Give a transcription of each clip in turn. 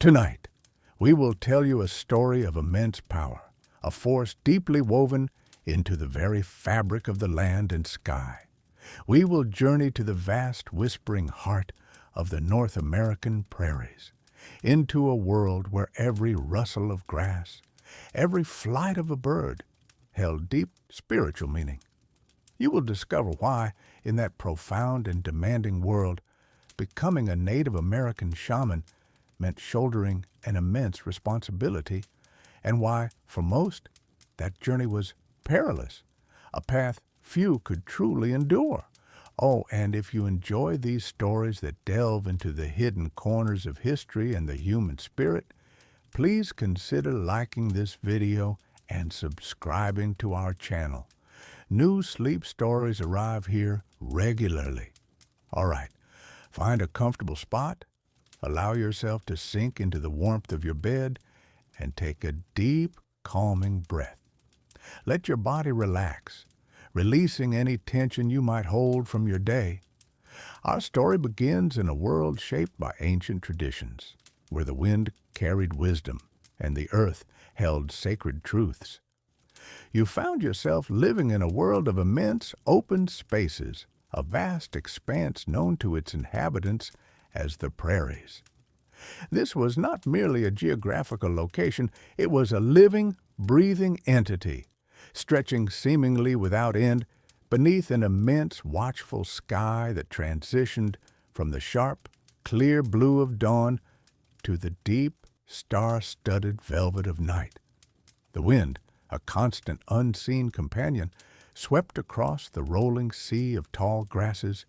Tonight, we will tell you a story of immense power, a force deeply woven into the very fabric of the land and sky. We will journey to the vast whispering heart of the North American prairies, into a world where every rustle of grass, every flight of a bird, held deep spiritual meaning. You will discover why, in that profound and demanding world, becoming a Native American shaman meant shouldering an immense responsibility, and why, for most, that journey was perilous, a path few could truly endure. Oh, and if you enjoy these stories that delve into the hidden corners of history and the human spirit, please consider liking this video and subscribing to our channel. New sleep stories arrive here regularly. All right, find a comfortable spot, allow yourself to sink into the warmth of your bed, and take a deep, calming breath. Let your body relax, releasing any tension you might hold from your day. Our story begins in a world shaped by ancient traditions, where the wind carried wisdom and the earth held sacred truths. You found yourself living in a world of immense open spaces, a vast expanse known to its inhabitants as the Prairies. This was not merely a geographical location, it was a living, breathing entity, stretching seemingly without end beneath an immense, watchful sky that transitioned from the sharp, clear blue of dawn to the deep, star-studded velvet of night. The wind, a constant, unseen companion, swept across the rolling sea of tall grasses,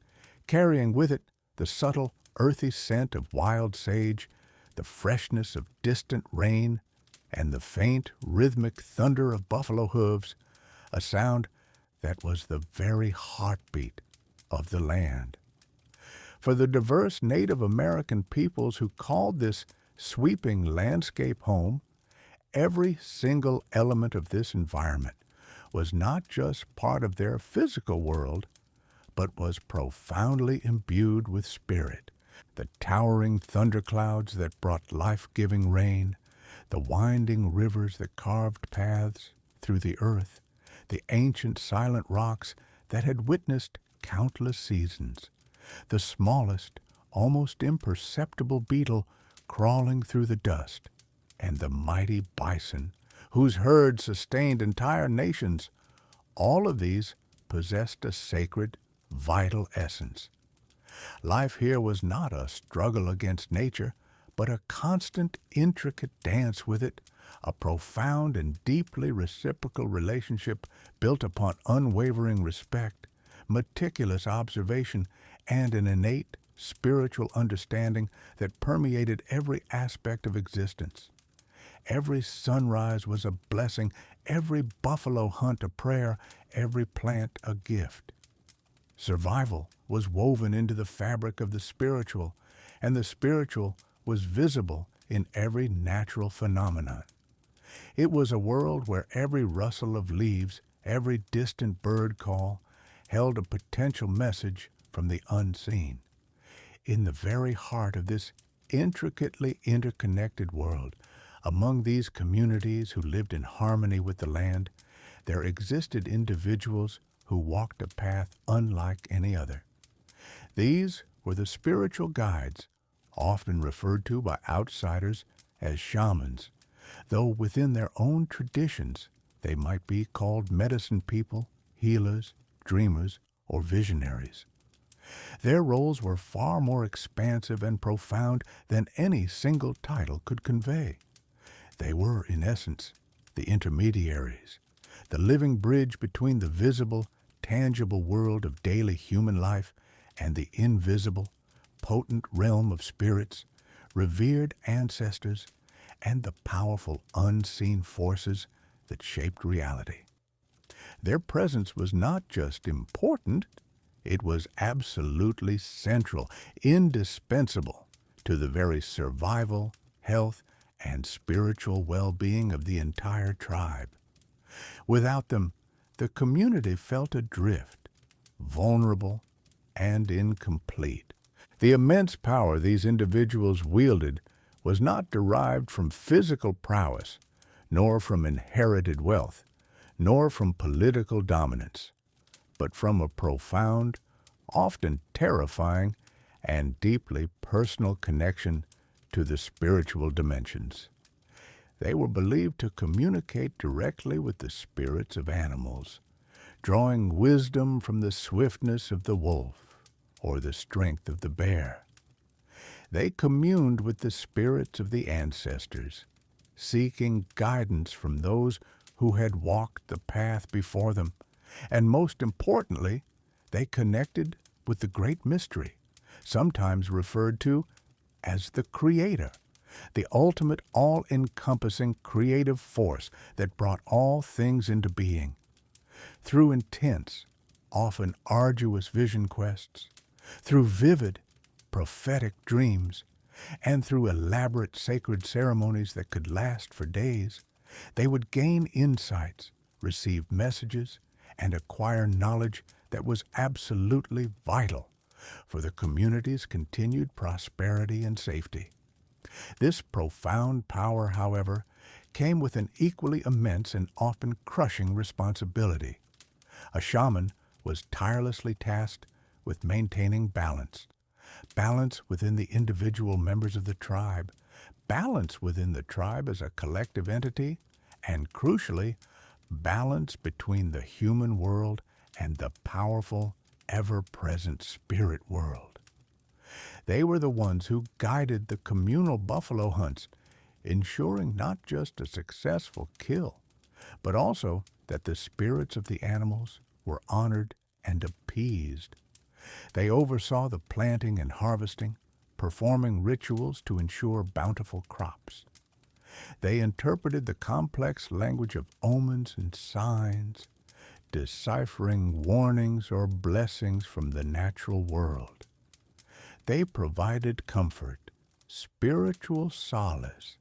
carrying with it the subtle, earthy scent of wild sage, the freshness of distant rain, and the faint, rhythmic thunder of buffalo hooves, a sound that was the very heartbeat of the land. For the diverse Native American peoples who called this sweeping landscape home, every single element of this environment was not just part of their physical world, but was profoundly imbued with spirit. The towering thunderclouds that brought life-giving rain, the winding rivers that carved paths through the earth, the ancient silent rocks that had witnessed countless seasons, the smallest, almost imperceptible beetle crawling through the dust, and the mighty bison whose herd sustained entire nations, all of these possessed a sacred, vital essence. Life here was not a struggle against nature, but a constant, intricate dance with it, a profound and deeply reciprocal relationship built upon unwavering respect, meticulous observation, and an innate spiritual understanding that permeated every aspect of existence. Every sunrise was a blessing, every buffalo hunt a prayer, every plant a gift. Survival was woven into the fabric of the spiritual, and the spiritual was visible in every natural phenomenon. It was a world where every rustle of leaves, every distant bird call, held a potential message from the unseen. In the very heart of this intricately interconnected world, among these communities who lived in harmony with the land, there existed individuals who walked a path unlike any other. These were the spiritual guides, often referred to by outsiders as shamans, though within their own traditions they might be called medicine people, healers, dreamers, or visionaries. Their roles were far more expansive and profound than any single title could convey. They were, in essence, the intermediaries, the living bridge between the visible, tangible world of daily human life and the invisible, potent realm of spirits, revered ancestors, and the powerful unseen forces that shaped reality. Their presence was not just important, it was absolutely central, indispensable to the very survival, health, and spiritual well-being of the entire tribe. Without them, the community felt adrift, vulnerable, and incomplete. The immense power these individuals wielded was not derived from physical prowess, nor from inherited wealth, nor from political dominance, but from a profound, often terrifying, and deeply personal connection to the spiritual dimensions. They were believed to communicate directly with the spirits of animals, drawing wisdom from the swiftness of the wolf or the strength of the bear. They communed with the spirits of the ancestors, seeking guidance from those who had walked the path before them, and most importantly, they connected with the great mystery, sometimes referred to as the Creator, the ultimate all-encompassing creative force that brought all things into being. Through intense, often arduous vision quests, through vivid, prophetic dreams, and through elaborate sacred ceremonies that could last for days, they would gain insights, receive messages, and acquire knowledge that was absolutely vital for the community's continued prosperity and safety. This profound power, however, came with an equally immense and often crushing responsibility. A shaman was tirelessly tasked with maintaining balance. Balance within the individual members of the tribe, balance within the tribe as a collective entity, and crucially, balance between the human world and the powerful, ever-present spirit world. They were the ones who guided the communal buffalo hunts, ensuring not just a successful kill, but also that the spirits of the animals were honored and appeased. They oversaw the planting and harvesting, performing rituals to ensure bountiful crops. They interpreted the complex language of omens and signs, deciphering warnings or blessings from the natural world. They provided comfort, spiritual solace,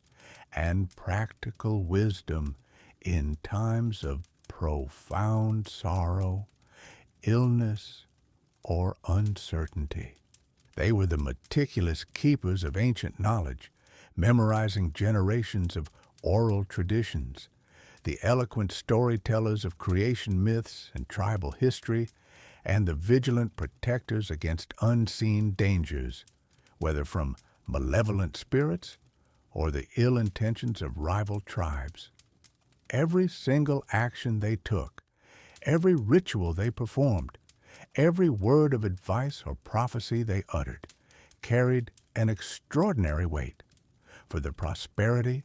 and practical wisdom in times of profound sorrow, illness, or uncertainty. They were the meticulous keepers of ancient knowledge, memorizing generations of oral traditions, the eloquent storytellers of creation myths and tribal history, and the vigilant protectors against unseen dangers, whether from malevolent spirits or the ill intentions of rival tribes. Every single action they took, every ritual they performed, every word of advice or prophecy they uttered carried an extraordinary weight for the prosperity,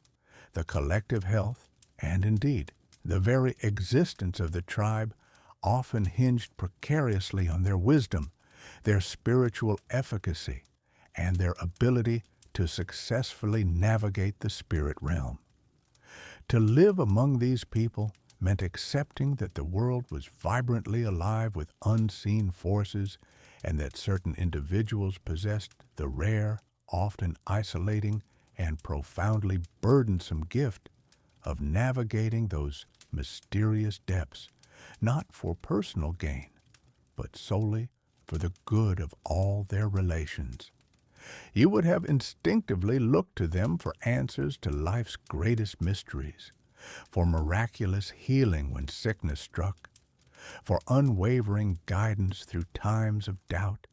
the collective health, and indeed the very existence of the tribe often hinged precariously on their wisdom, their spiritual efficacy, and their ability to successfully navigate the spirit realm. To live among these people meant accepting that the world was vibrantly alive with unseen forces and that certain individuals possessed the rare, often isolating, and profoundly burdensome gift of navigating those mysterious depths, not for personal gain, but solely for the good of all their relations. You would have instinctively looked to them for answers to life's greatest mysteries, for miraculous healing when sickness struck, for unwavering guidance through times of doubt,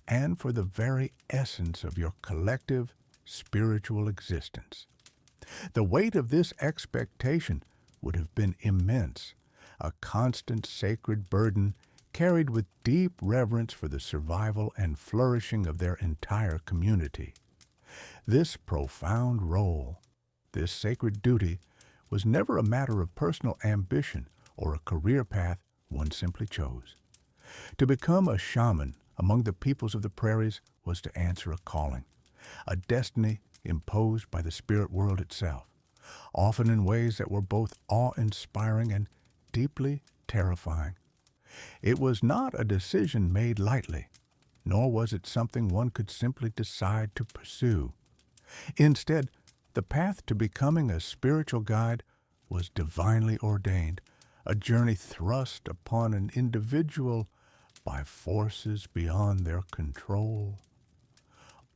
and for the very essence of your collective spiritual existence. The weight of this expectation would have been immense, a constant sacred burden carried with deep reverence for the survival and flourishing of their entire community. This profound role, this sacred duty, was never a matter of personal ambition or a career path one simply chose. To become a shaman among the peoples of the prairies was to answer a calling, a destiny imposed by the spirit world itself, often in ways that were both awe-inspiring and deeply terrifying. It was not a decision made lightly, nor was it something one could simply decide to pursue. Instead, the path to becoming a spiritual guide was divinely ordained, a journey thrust upon an individual by forces beyond their control.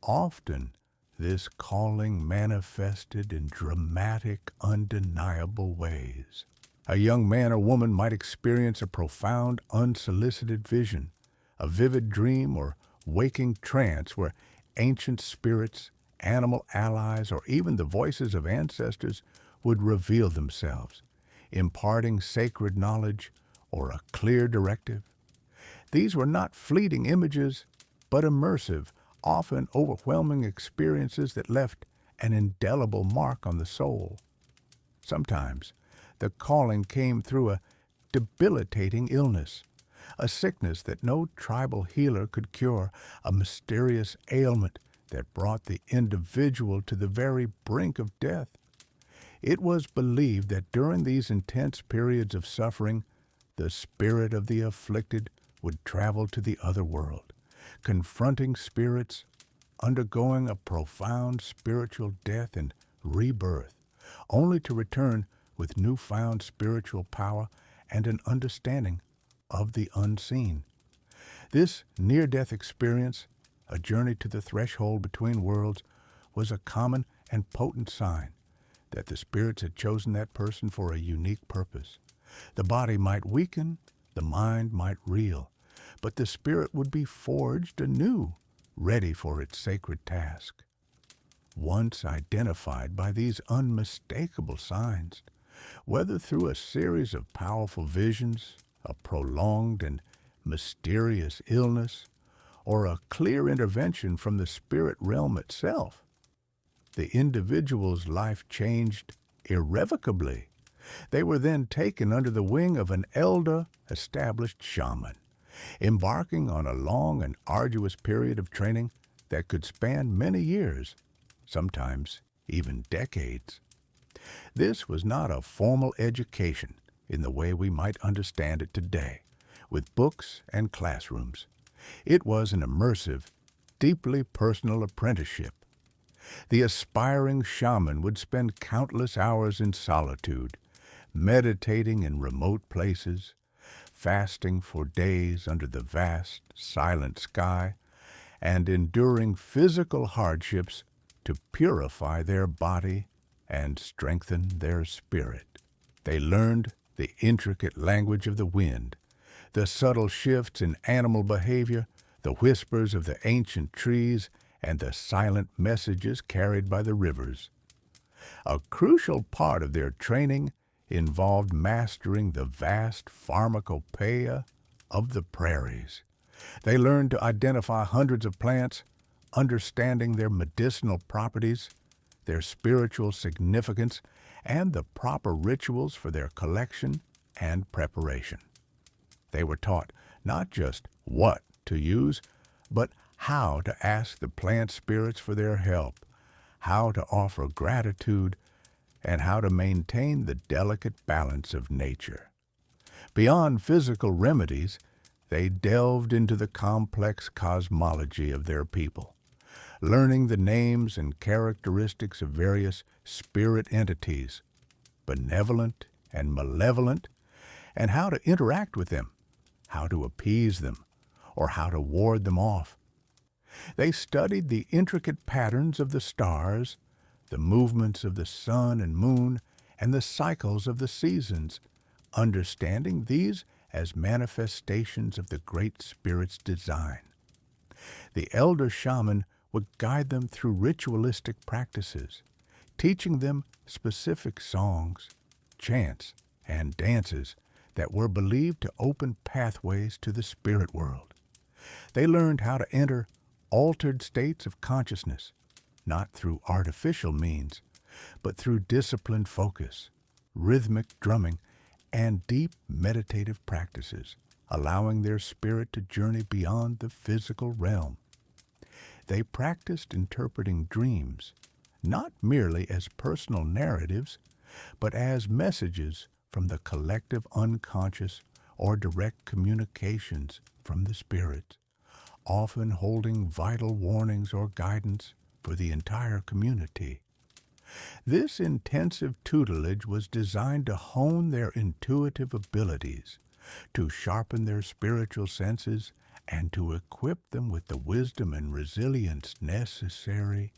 Often, This calling manifested in dramatic, undeniable ways. A young man or woman might experience a profound, unsolicited vision, a vivid dream or waking trance where ancient spirits, animal allies, or even the voices of ancestors would reveal themselves, imparting sacred knowledge or a clear directive. These were not fleeting images, but immersive, often overwhelming experiences that left an indelible mark on the soul. Sometimes the calling came through a debilitating illness, a sickness that no tribal healer could cure, a mysterious ailment that brought the individual to the very brink of death. It was believed that during these intense periods of suffering, the spirit of the afflicted would travel to the other world, confronting spirits, undergoing a profound spiritual death and rebirth, only to return with newfound spiritual power and an understanding of the unseen. This near-death experience, a journey to the threshold between worlds, was a common and potent sign that the spirits had chosen that person for a unique purpose. The body might weaken, the mind might reel, but the spirit would be forged anew, ready for its sacred task. Once identified by these unmistakable signs, whether through a series of powerful visions, a prolonged and mysterious illness, or a clear intervention from the spirit realm itself, the individual's life changed irrevocably. They were then taken under the wing of an elder, established shaman, embarking on a long and arduous period of training that could span many years, sometimes even decades. This was not a formal education in the way we might understand it today, with books and classrooms. It was an immersive, deeply personal apprenticeship. The aspiring shaman would spend countless hours in solitude, meditating in remote places, fasting for days under the vast, silent sky, and enduring physical hardships to purify their body and strengthen their spirit. They learned the intricate language of the wind, the subtle shifts in animal behavior, the whispers of the ancient trees, and the silent messages carried by the rivers. A crucial part of their training involved mastering the vast pharmacopoeia of the prairies. They learned to identify hundreds of plants, understanding their medicinal properties, their spiritual significance, and the proper rituals for their collection and preparation. They were taught not just what to use, but how to ask the plant spirits for their help, how to offer gratitude, and how to maintain the delicate balance of nature. Beyond physical remedies, they delved into the complex cosmology of their people, learning the names and characteristics of various spirit entities, benevolent and malevolent, and how to interact with them, how to appease them, or how to ward them off. They studied the intricate patterns of the stars, the movements of the sun and moon, and the cycles of the seasons, understanding these as manifestations of the Great Spirit's design. The elder shaman would guide them through ritualistic practices, teaching them specific songs, chants, and dances that were believed to open pathways to the spirit world. They learned how to enter altered states of consciousness, not through artificial means, but through disciplined focus, rhythmic drumming, and deep meditative practices, allowing their spirit to journey beyond the physical realm. They practiced interpreting dreams, not merely as personal narratives, but as messages from the collective unconscious or direct communications from the spirits, often holding vital warnings or guidance for the entire community. This intensive tutelage was designed to hone their intuitive abilities, to sharpen their spiritual senses, and to equip them with the wisdom and resilience necessary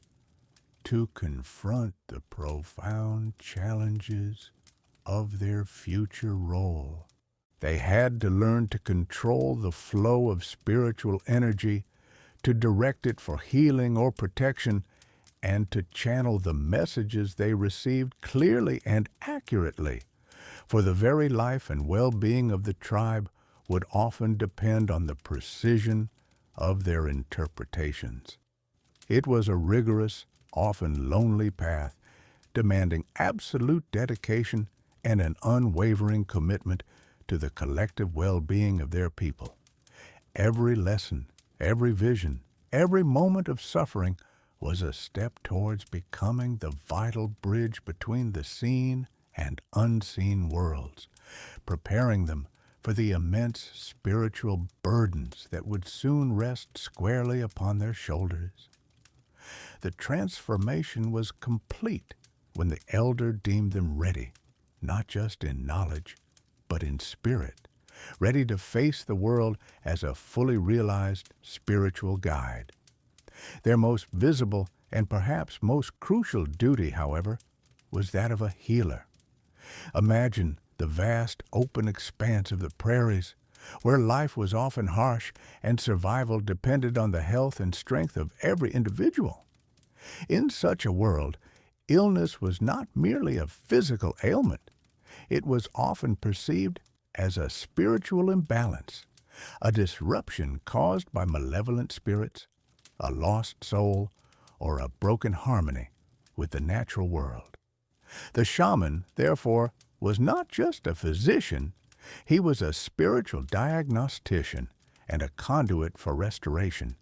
to confront the profound challenges of their future role. They had to learn to control the flow of spiritual energy, to direct it for healing or protection, and to channel the messages they received clearly and accurately. For the very life and well-being of the tribe would often depend on the precision of their interpretations. It was a rigorous, often lonely path, demanding absolute dedication and an unwavering commitment to the collective well-being of their people. Every lesson, every vision, every moment of suffering was a step towards becoming the vital bridge between the seen and unseen worlds, preparing them for the immense spiritual burdens that would soon rest squarely upon their shoulders. The transformation was complete when the elder deemed them ready, not just in knowledge, but in spirit, ready to face the world as a fully realized spiritual guide. Their most visible and perhaps most crucial duty, however, was that of a healer. Imagine the vast open expanse of the prairies, where life was often harsh and survival depended on the health and strength of every individual. In such a world, illness was not merely a physical ailment. It was often perceived as a spiritual imbalance, a disruption caused by malevolent spirits, a lost soul, or a broken harmony with the natural world. The shaman, therefore, was not just a physician, he was a spiritual diagnostician and a conduit for restoration,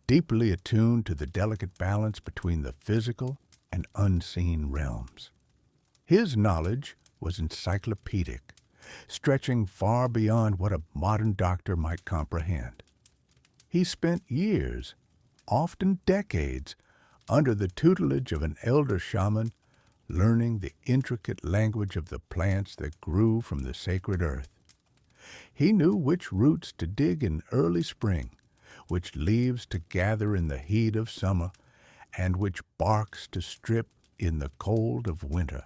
deeply attuned to the delicate balance between the physical and unseen realms. His knowledge was encyclopedic, stretching far beyond what a modern doctor might comprehend. He spent years, often decades, under the tutelage of an elder shaman, learning the intricate language of the plants that grew from the sacred earth. He knew which roots to dig in early spring, which leaves to gather in the heat of summer, and which barks to strip in the cold of winter.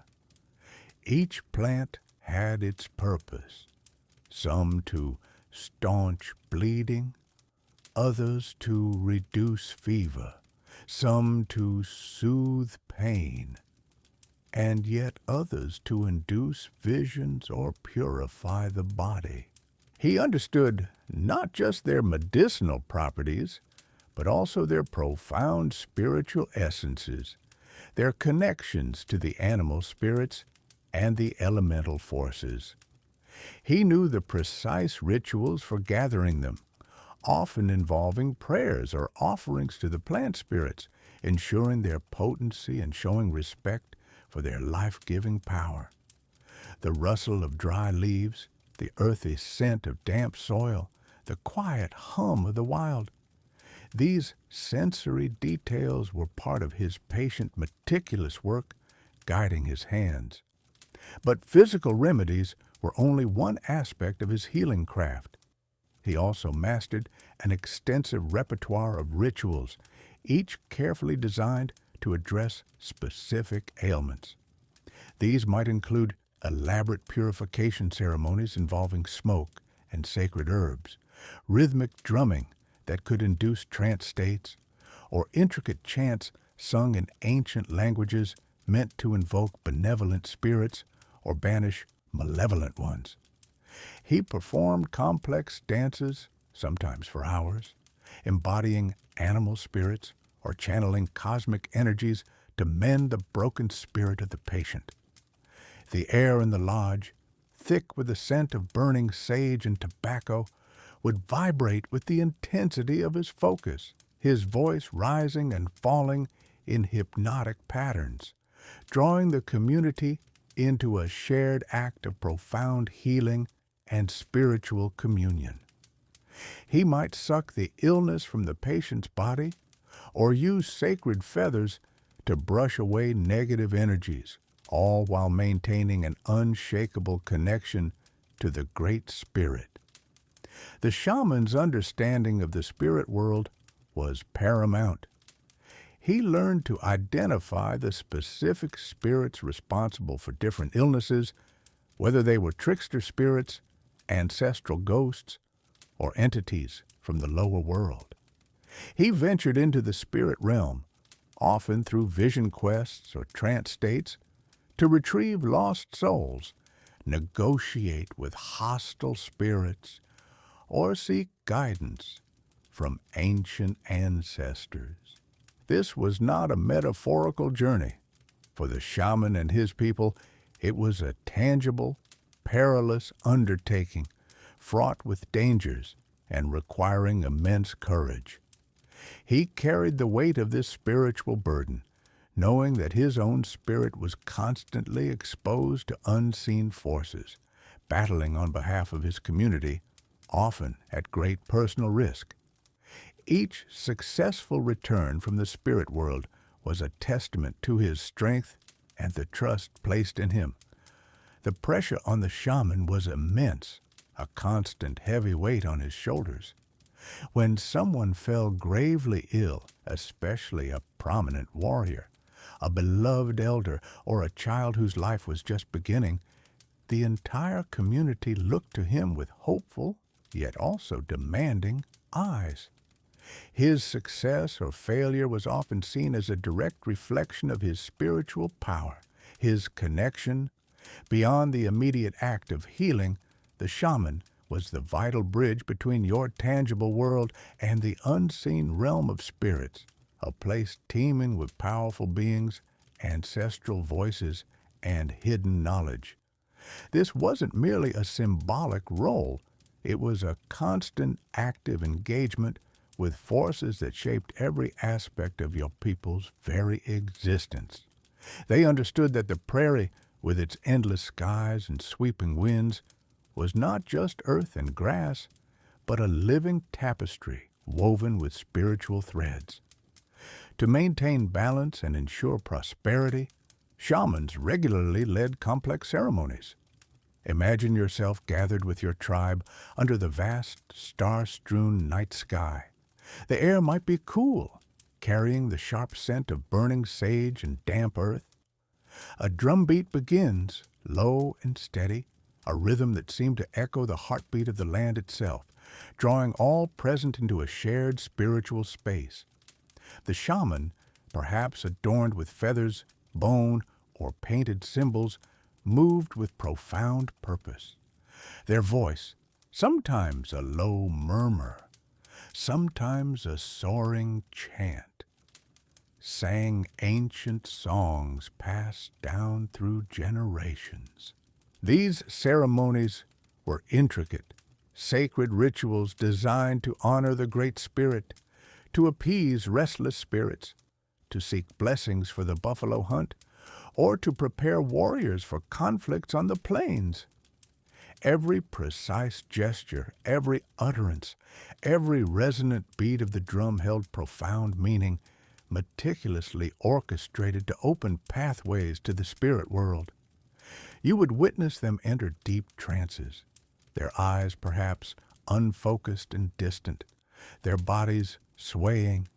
Each plant had its purpose, some to staunch bleeding, others to reduce fever, some to soothe pain, and yet others to induce visions or purify the body. He understood not just their medicinal properties, but also their profound spiritual essences, their connections to the animal spirits and the elemental forces. He knew the precise rituals for gathering them, often involving prayers or offerings to the plant spirits, ensuring their potency and showing respect for their life-giving power. The rustle of dry leaves, the earthy scent of damp soil, the quiet hum of the wild. These sensory details were part of his patient, meticulous work, guiding his hands. But physical remedies were only one aspect of his healing craft. He also mastered an extensive repertoire of rituals, each carefully designed to address specific ailments. These might include elaborate purification ceremonies involving smoke and sacred herbs, rhythmic drumming that could induce trance states, or intricate chants sung in ancient languages meant to invoke benevolent spirits or banish malevolent ones. He performed complex dances, sometimes for hours, embodying animal spirits or channeling cosmic energies to mend the broken spirit of the patient. The air in the lodge, thick with the scent of burning sage and tobacco, would vibrate with the intensity of his focus, his voice rising and falling in hypnotic patterns, drawing the community into a shared act of profound healing and spiritual communion. He might suck the illness from the patient's body or use sacred feathers to brush away negative energies, all while maintaining an unshakable connection to the Great Spirit. The shaman's understanding of the spirit world was paramount. He learned to identify the specific spirits responsible for different illnesses, whether they were trickster spirits, ancestral ghosts, or entities from the lower world. He ventured into the spirit realm, often through vision quests or trance states, to retrieve lost souls, negotiate with hostile spirits, or seek guidance from ancient ancestors. This was not a metaphorical journey. For the shaman and his people, it was a tangible, perilous undertaking, fraught with dangers and requiring immense courage. He carried the weight of this spiritual burden, knowing that his own spirit was constantly exposed to unseen forces, battling on behalf of his community, often at great personal risk. Each successful return from the spirit world was a testament to his strength and the trust placed in him. The pressure on the shaman was immense, a constant heavy weight on his shoulders. When someone fell gravely ill, especially a prominent warrior, a beloved elder, or a child whose life was just beginning, the entire community looked to him with hopeful, yet also demanding, eyes. His success or failure was often seen as a direct reflection of his spiritual power, his connection. Beyond the immediate act of healing, the shaman was the vital bridge between your tangible world and the unseen realm of spirits, a place teeming with powerful beings, ancestral voices, and hidden knowledge. This wasn't merely a symbolic role. It was a constant, active engagement with forces that shaped every aspect of your people's very existence. They understood that the prairie, with its endless skies and sweeping winds, was not just earth and grass, but a living tapestry woven with spiritual threads. To maintain balance and ensure prosperity, shamans regularly led complex ceremonies. Imagine yourself gathered with your tribe under the vast, star-strewn night sky. The air might be cool, carrying the sharp scent of burning sage and damp earth. A drumbeat begins, low and steady, a rhythm that seemed to echo the heartbeat of the land itself, drawing all present into a shared spiritual space. The shaman, perhaps adorned with feathers, bone, or painted symbols, moved with profound purpose. Their voice, sometimes a low murmur, sometimes a soaring chant, sang ancient songs passed down through generations. These ceremonies were intricate, sacred rituals designed to honor the Great Spirit, to appease restless spirits, to seek blessings for the buffalo hunt, or to prepare warriors for conflicts on the plains. Every precise gesture, every utterance, every resonant beat of the drum held profound meaning, meticulously orchestrated to open pathways to the spirit world. You would witness them enter deep trances, their eyes perhaps unfocused and distant, their bodies swaying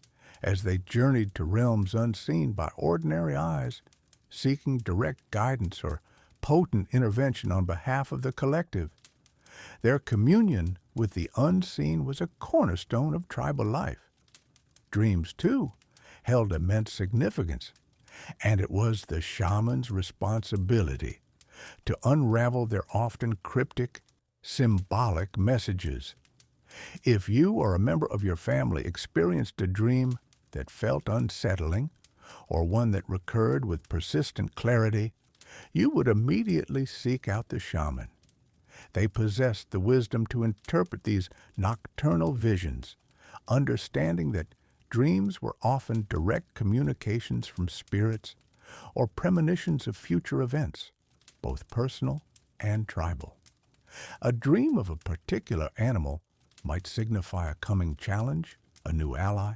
as they journeyed to realms unseen by ordinary eyes, seeking direct guidance or potent intervention on behalf of the collective. Their communion with the unseen was a cornerstone of tribal life. Dreams, too, held immense significance, and it was the shaman's responsibility to unravel their often cryptic, symbolic messages. If you or a member of your family experienced a dream that felt unsettling, or one that recurred with persistent clarity, you would immediately seek out the shaman. They possessed the wisdom to interpret these nocturnal visions, understanding that dreams were often direct communications from spirits or premonitions of future events, both personal and tribal. A dream of a particular animal might signify a coming challenge, a new ally,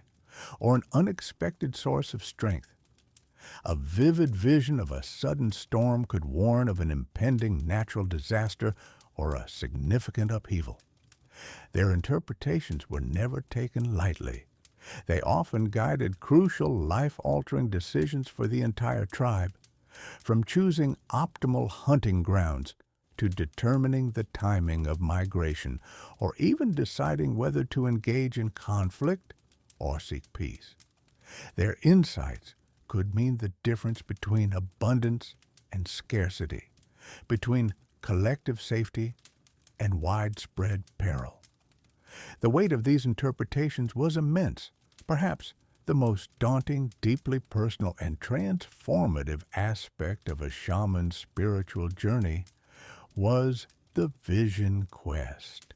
or an unexpected source of strength. A vivid vision of a sudden storm could warn of an impending natural disaster or a significant upheaval. Their interpretations were never taken lightly, They often guided crucial life-altering decisions for the entire tribe, from choosing optimal hunting grounds to determining the timing of migration, or even deciding whether to engage in conflict or seek peace. Their insights could mean the difference between abundance and scarcity, between collective safety and widespread peril. The weight of these interpretations was immense. Perhaps the most daunting, deeply personal, and transformative aspect of a shaman's spiritual journey was the vision quest.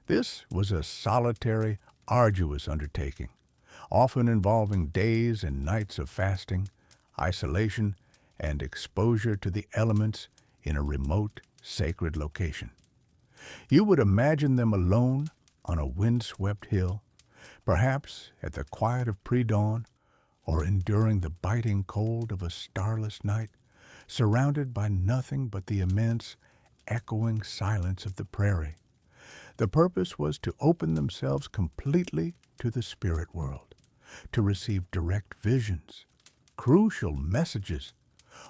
This was a solitary, arduous undertaking, often involving days and nights of fasting, isolation, and exposure to the elements in a remote, sacred location. You would imagine them alone on a windswept hill, perhaps at the quiet of pre-dawn, or enduring the biting cold of a starless night, surrounded by nothing but the immense, echoing silence of the prairie. The purpose was to open themselves completely to the spirit world, to receive direct visions, crucial messages,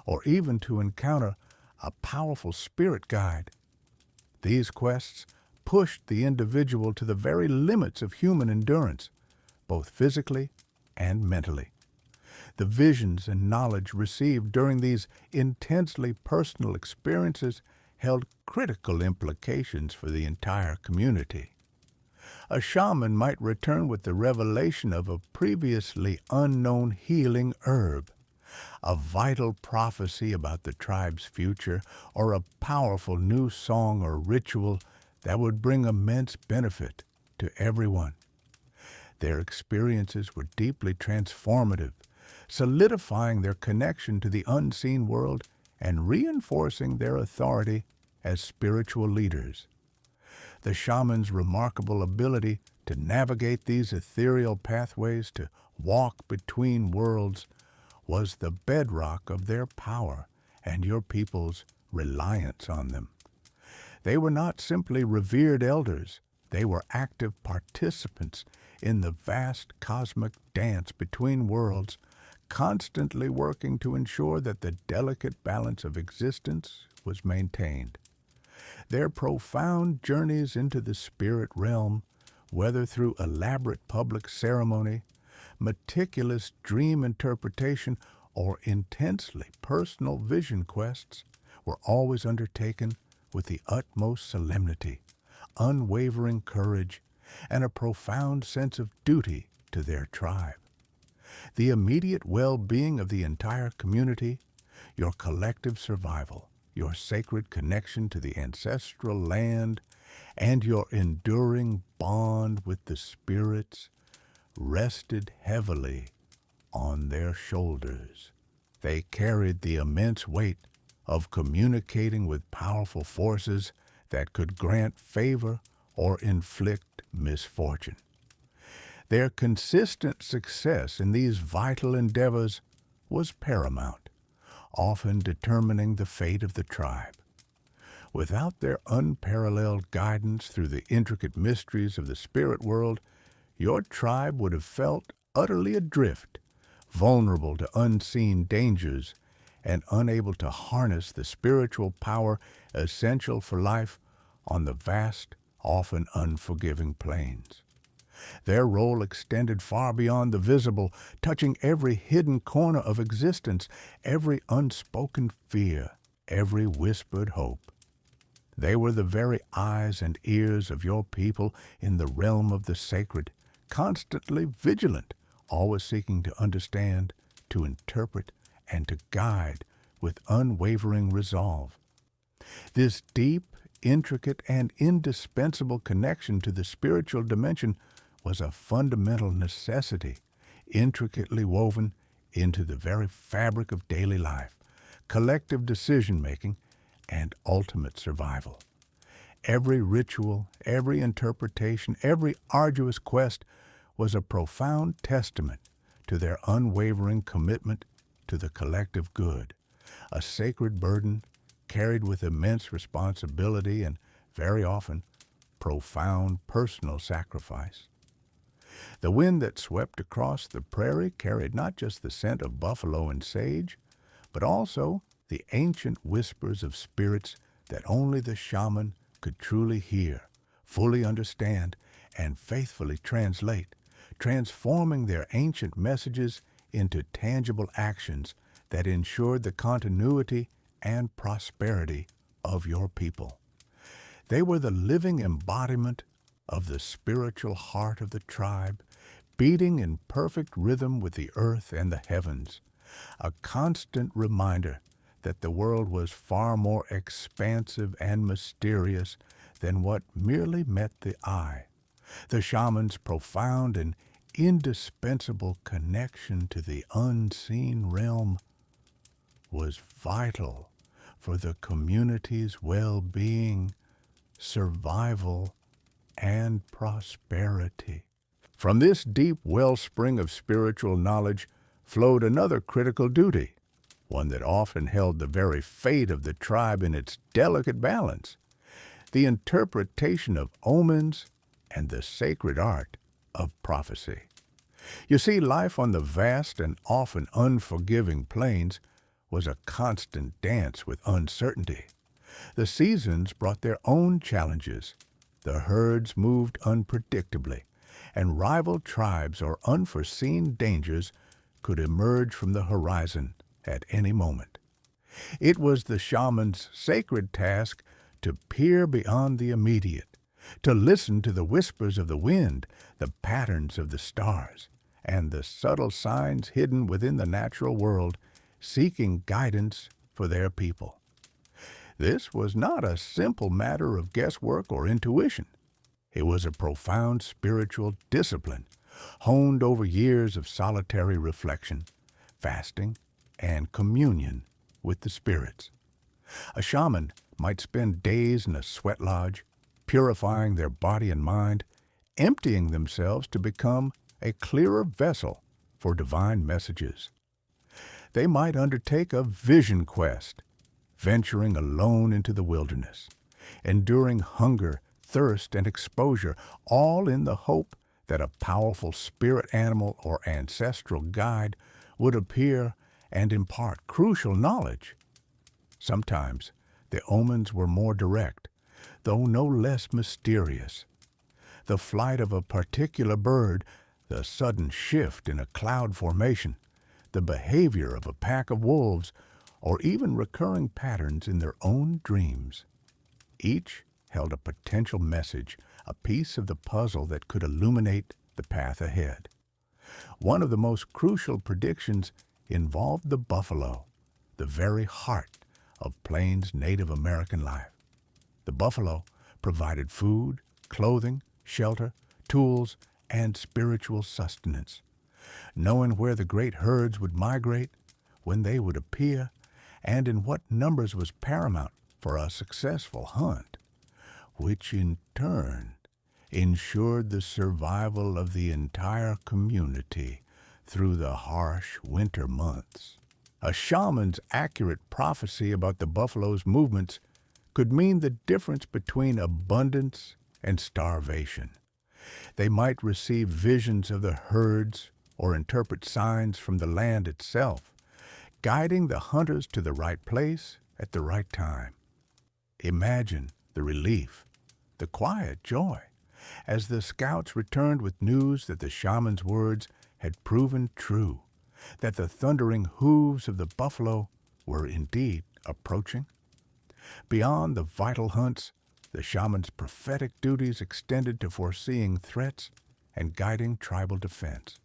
or even to encounter a powerful spirit guide. These quests pushed the individual to the very limits of human endurance, both physically and mentally. The visions and knowledge received during these intensely personal experiences held critical implications for the entire community. A shaman might return with the revelation of a previously unknown healing herb, a vital prophecy about the tribe's future, or a powerful new song or ritual that would bring immense benefit to everyone. Their experiences were deeply transformative, solidifying their connection to the unseen world and reinforcing their authority as spiritual leaders. The shaman's remarkable ability to navigate these ethereal pathways, to walk between worlds, was the bedrock of their power and your people's reliance on them. They were not simply revered elders, they were active participants in the vast cosmic dance between worlds, constantly working to ensure that the delicate balance of existence was maintained. Their profound journeys into the spirit realm, whether through elaborate public ceremony, meticulous dream interpretation, or intensely personal vision quests, were always undertaken with the utmost solemnity, unwavering courage, and a profound sense of duty to their tribe. The immediate well-being of the entire community, your collective survival, your sacred connection to the ancestral land, and your enduring bond with the spirits rested heavily on their shoulders. They carried the immense weight of communicating with powerful forces that could grant favor or inflict misfortune. Their consistent success in these vital endeavors was paramount, often determining the fate of the tribe. Without their unparalleled guidance through the intricate mysteries of the spirit world, your tribe would have felt utterly adrift, vulnerable to unseen dangers, and unable to harness the spiritual power essential for life on the vast, often unforgiving plains. Their role extended far beyond the visible, touching every hidden corner of existence, every unspoken fear, every whispered hope. They were the very eyes and ears of your people in the realm of the sacred, constantly vigilant, always seeking to understand, to interpret, and to guide with unwavering resolve. This deep, intricate, and indispensable connection to the spiritual dimension was a fundamental necessity, intricately woven into the very fabric of daily life, collective decision-making, and ultimate survival. Every ritual, every interpretation, every arduous quest was a profound testament to their unwavering commitment to the collective good, a sacred burden carried with immense responsibility and, very often, profound personal sacrifice. The wind that swept across the prairie carried not just the scent of buffalo and sage, but also the ancient whispers of spirits that only the shaman could truly hear, fully understand, and faithfully translate, transforming their ancient messages into tangible actions that ensured the continuity and prosperity of your people. They were the living embodiment of the spiritual heart of the tribe, beating in perfect rhythm with the earth and the heavens, a constant reminder that the world was far more expansive and mysterious than what merely met the eye. The shaman's profound and indispensable connection to the unseen realm was vital for the community's well-being, survival, and prosperity. From this deep wellspring of spiritual knowledge flowed another critical duty, one that often held the very fate of the tribe in its delicate balance: the interpretation of omens and the sacred art of prophecy. You see, life on the vast and often unforgiving plains was a constant dance with uncertainty. The seasons brought their own challenges. The herds moved unpredictably, and rival tribes or unforeseen dangers could emerge from the horizon at any moment. It was the shaman's sacred task to peer beyond the immediate, to listen to the whispers of the wind, the patterns of the stars, and the subtle signs hidden within the natural world, seeking guidance for their people. This was not a simple matter of guesswork or intuition. It was a profound spiritual discipline, honed over years of solitary reflection, fasting, and communion with the spirits. A shaman might spend days in a sweat lodge, purifying their body and mind, emptying themselves to become a clearer vessel for divine messages. They might undertake a vision quest, venturing alone into the wilderness, enduring hunger, thirst, and exposure, all in the hope that a powerful spirit animal or ancestral guide would appear and impart crucial knowledge. Sometimes the omens were more direct, though no less mysterious. The flight of a particular bird, the sudden shift in a cloud formation, the behavior of a pack of wolves, or even recurring patterns in their own dreams. Each held a potential message, a piece of the puzzle that could illuminate the path ahead. One of the most crucial predictions involved the buffalo, the very heart of Plains Native American life. The buffalo provided food, clothing, shelter, tools, and spiritual sustenance. Knowing where the great herds would migrate, when they would appear, and in what numbers was paramount for a successful hunt, which in turn ensured the survival of the entire community through the harsh winter months. A shaman's accurate prophecy about the buffalo's movements could mean the difference between abundance and starvation. They might receive visions of the herds or interpret signs from the land itself, guiding the hunters to the right place at the right time. Imagine the relief, the quiet joy, as the scouts returned with news that the shaman's words had proven true, that the thundering hooves of the buffalo were indeed approaching. Beyond the vital hunts, the shaman's prophetic duties extended to foreseeing threats and guiding tribal defense.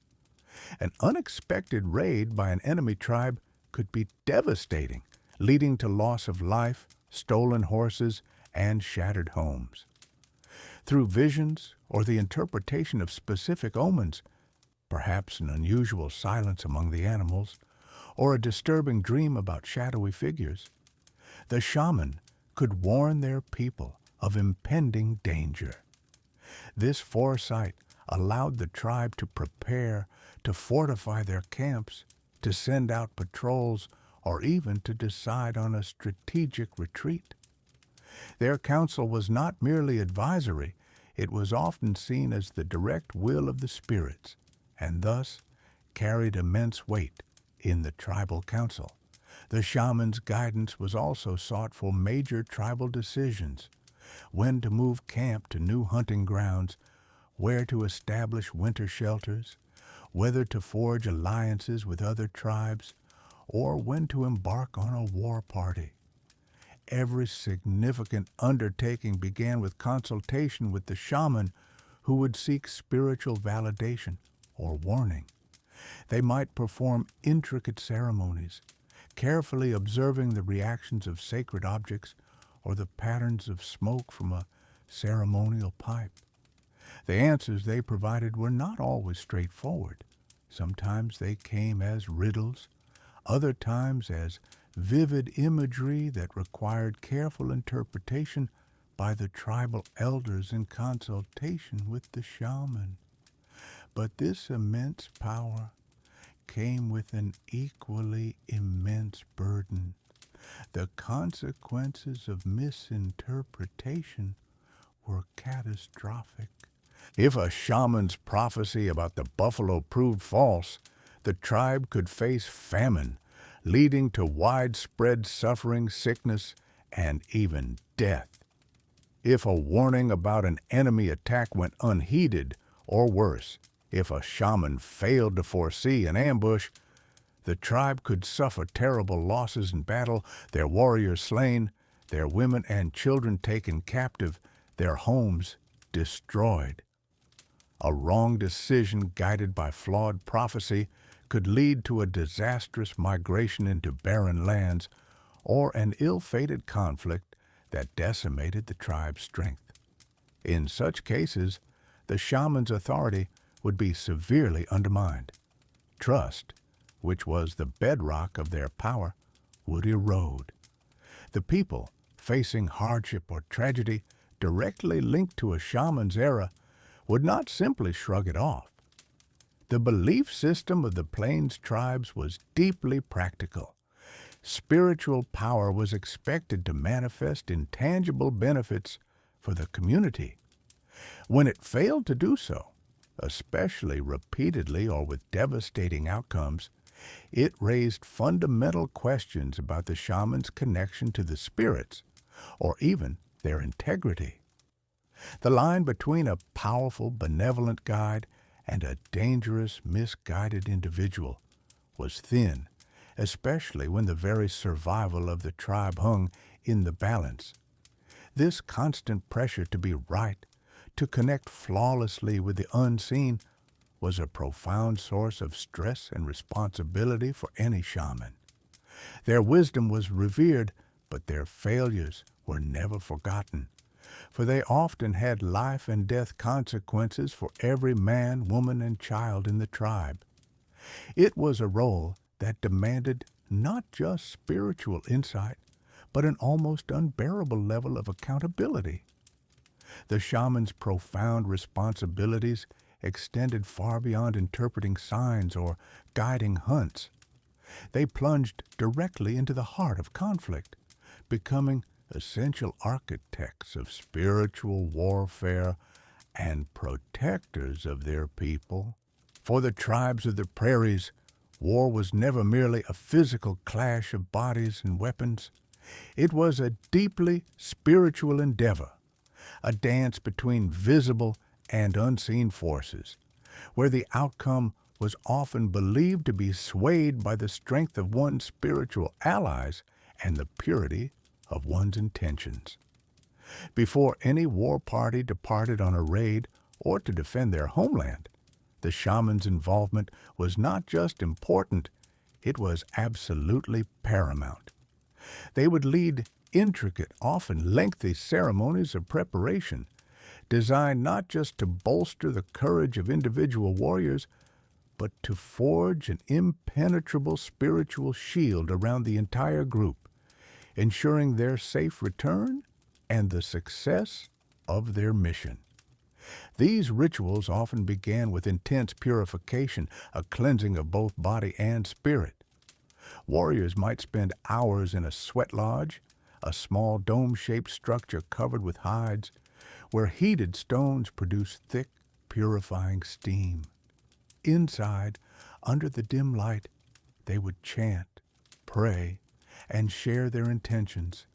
An unexpected raid by an enemy tribe could be devastating, leading to loss of life, stolen horses, and shattered homes. Through visions or the interpretation of specific omens, perhaps an unusual silence among the animals, or a disturbing dream about shadowy figures, the shaman could warn their people of impending danger. This foresight allowed the tribe to prepare, to fortify their camps, to send out patrols, or even to decide on a strategic retreat. Their counsel was not merely advisory, It was often seen as the direct will of the spirits, and thus carried immense weight in the tribal council. The shaman's guidance was also sought for major tribal decisions: when to move camp to new hunting grounds, where to establish winter shelters, whether to forge alliances with other tribes, or when to embark on a war party. Every significant undertaking began with consultation with the shaman, who would seek spiritual validation or warning. They might perform intricate ceremonies, carefully observing the reactions of sacred objects or the patterns of smoke from a ceremonial pipe. The answers they provided were not always straightforward. Sometimes they came as riddles, other times as vivid imagery that required careful interpretation by the tribal elders in consultation with the shaman. But this immense power came with an equally immense burden. The consequences of misinterpretation were catastrophic. If a shaman's prophecy about the buffalo proved false, the tribe could face famine, leading to widespread suffering, sickness, and even death. If a warning about an enemy attack went unheeded, or worse, if a shaman failed to foresee an ambush, the tribe could suffer terrible losses in battle, their warriors slain, their women and children taken captive, their homes destroyed. A wrong decision guided by flawed prophecy could lead to a disastrous migration into barren lands or an ill-fated conflict that decimated the tribe's strength. In such cases, the shaman's authority would be severely undermined. Trust, which was the bedrock of their power, would erode. The people, facing hardship or tragedy directly linked to a shaman's era, would not simply shrug it off. The belief system of the Plains tribes was deeply practical. Spiritual power was expected to manifest in tangible benefits for the community. When it failed to do so, especially repeatedly or with devastating outcomes, it raised fundamental questions about the shaman's connection to the spirits, or even their integrity. The line between a powerful, benevolent guide and a dangerous, misguided individual was thin, especially when the very survival of the tribe hung in the balance. This constant pressure to be right, to connect flawlessly with the unseen, was a profound source of stress and responsibility for any shaman. Their wisdom was revered, but their failures were never forgotten, for they often had life and death consequences for every man, woman, and child in the tribe. It was a role that demanded not just spiritual insight, but an almost unbearable level of accountability. The shaman's profound responsibilities extended far beyond interpreting signs or guiding hunts. They plunged directly into the heart of conflict, becoming essential architects of spiritual warfare and protectors of their people. For the tribes of the prairies, war was never merely a physical clash of bodies and weapons. It was a deeply spiritual endeavor, a dance between visible and unseen forces, where the outcome was often believed to be swayed by the strength of one's spiritual allies and the purity of one's intentions. Before any war party departed on a raid or to defend their homeland, the shaman's involvement was not just important, it was absolutely paramount. They would lead intricate, often lengthy ceremonies of preparation, designed not just to bolster the courage of individual warriors, but to forge an impenetrable spiritual shield around the entire group, ensuring their safe return and the success of their mission. These rituals often began with intense purification, a cleansing of both body and spirit. Warriors might spend hours in a sweat lodge, a small dome-shaped structure covered with hides, where heated stones produce thick, purifying steam. Inside, under the dim light, they would chant, pray, and share their intentions,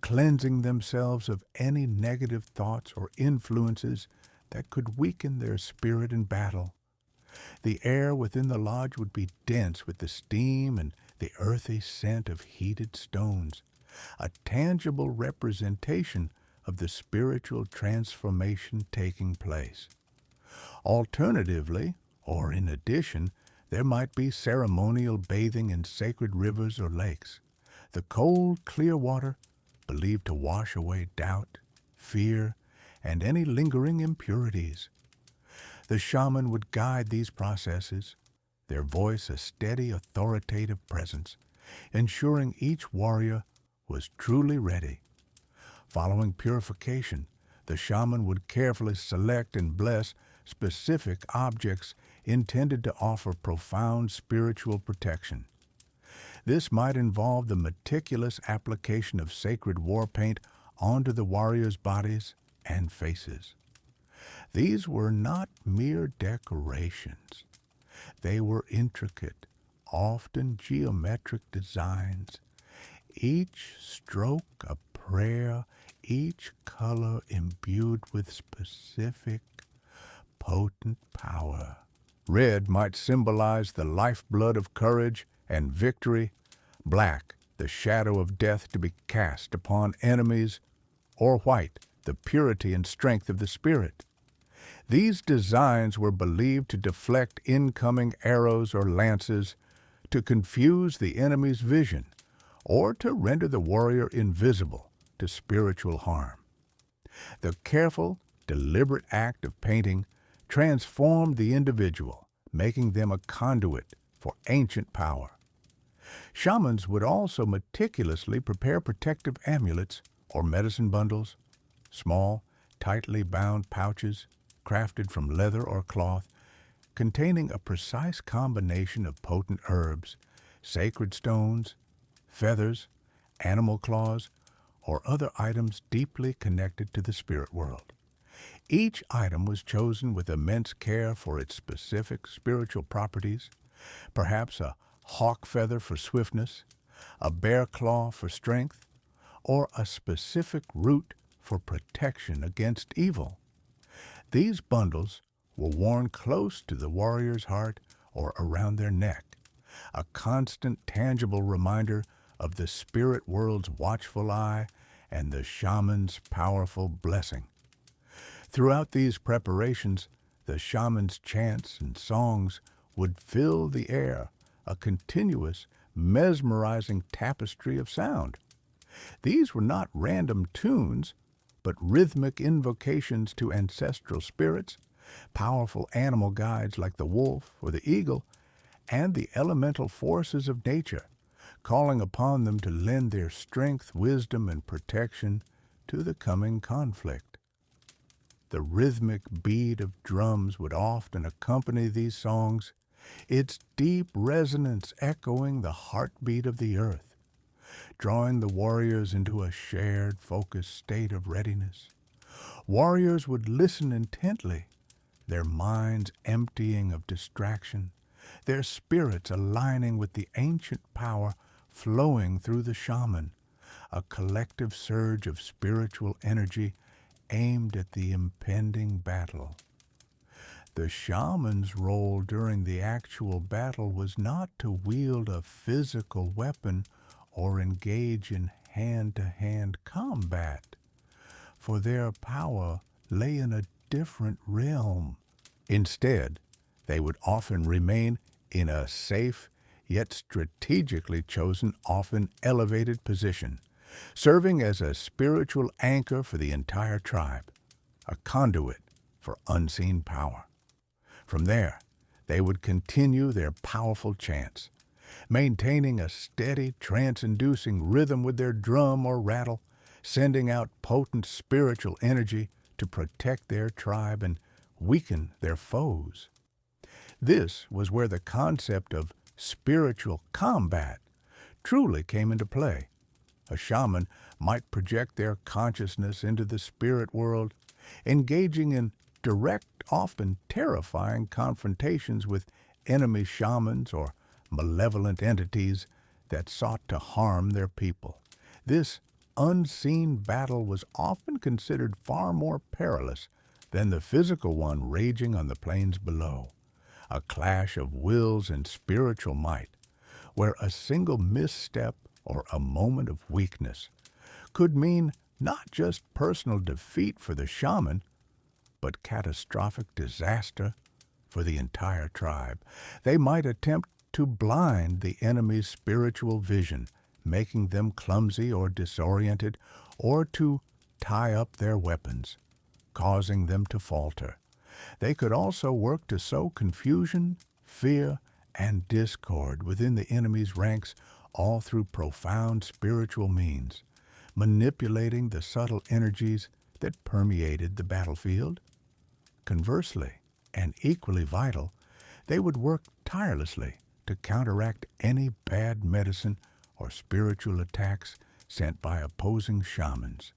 cleansing themselves of any negative thoughts or influences that could weaken their spirit in battle. The air within the lodge would be dense with the steam and the earthy scent of heated stones, a tangible representation of the spiritual transformation taking place. Alternatively, or in addition, there might be ceremonial bathing in sacred rivers or lakes. The cold, clear water believed to wash away doubt, fear, and any lingering impurities. The shaman would guide these processes, their voice a steady, authoritative presence, ensuring each warrior was truly ready. Following purification, the shaman would carefully select and bless specific objects intended to offer profound spiritual protection. This might involve the meticulous application of sacred war paint onto the warriors' bodies and faces. These were not mere decorations. They were intricate, often geometric designs, each stroke a prayer, each color imbued with specific, potent power. Red might symbolize the lifeblood of courage and victory, black, the shadow of death to be cast upon enemies, or white, the purity and strength of the spirit. These designs were believed to deflect incoming arrows or lances, to confuse the enemy's vision, or to render the warrior invisible to spiritual harm. The careful, deliberate act of painting transformed the individual, making them a conduit for ancient power. Shamans would also meticulously prepare protective amulets or medicine bundles, small, tightly bound pouches crafted from leather or cloth, containing a precise combination of potent herbs, sacred stones, feathers, animal claws, or other items deeply connected to the spirit world. Each item was chosen with immense care for its specific spiritual properties, perhaps a hawk feather for swiftness, a bear claw for strength, or a specific root for protection against evil. These bundles were worn close to the warrior's heart or around their neck, a constant, tangible reminder of the spirit world's watchful eye and the shaman's powerful blessing. Throughout these preparations, the shaman's chants and songs would fill the air, a continuous, mesmerizing tapestry of sound. These were not random tunes, but rhythmic invocations to ancestral spirits, powerful animal guides like the wolf or the eagle, and the elemental forces of nature, calling upon them to lend their strength, wisdom, and protection to the coming conflict. The rhythmic beat of drums would often accompany these songs, its deep resonance echoing the heartbeat of the earth, drawing the warriors into a shared, focused state of readiness. Warriors would listen intently, their minds emptying of distraction, their spirits aligning with the ancient power flowing through the shaman, a collective surge of spiritual energy aimed at the impending battle. The shaman's role during the actual battle was not to wield a physical weapon or engage in hand-to-hand combat, for their power lay in a different realm. Instead, they would often remain in a safe yet strategically chosen, often elevated position, serving as a spiritual anchor for the entire tribe, a conduit for unseen power. From there, they would continue their powerful chants, maintaining a steady, trance-inducing rhythm with their drum or rattle, sending out potent spiritual energy to protect their tribe and weaken their foes. This was where the concept of spiritual combat truly came into play. A shaman might project their consciousness into the spirit world, engaging in direct, often terrifying confrontations with enemy shamans or malevolent entities that sought to harm their people. This unseen battle was often considered far more perilous than the physical one raging on the plains below, a clash of wills and spiritual might, where a single misstep or a moment of weakness could mean not just personal defeat for the shaman, but catastrophic disaster for the entire tribe. They might attempt to blind the enemy's spiritual vision, making them clumsy or disoriented, or to tie up their weapons, causing them to falter. They could also work to sow confusion, fear, and discord within the enemy's ranks, all through profound spiritual means, manipulating the subtle energies that permeated the battlefield. Conversely, and equally vital, they would work tirelessly to counteract any bad medicine or spiritual attacks sent by opposing shamans,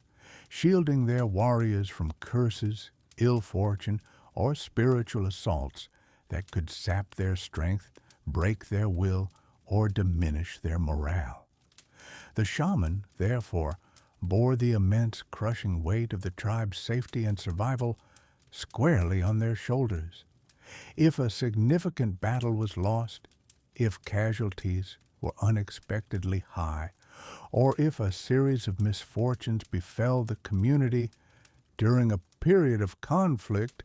shielding their warriors from curses, ill fortune, or spiritual assaults that could sap their strength, break their will, or diminish their morale. The shaman, therefore, bore the immense crushing weight of the tribe's safety and survival squarely on their shoulders. If a significant battle was lost, if casualties were unexpectedly high, or if a series of misfortunes befell the community during a period of conflict,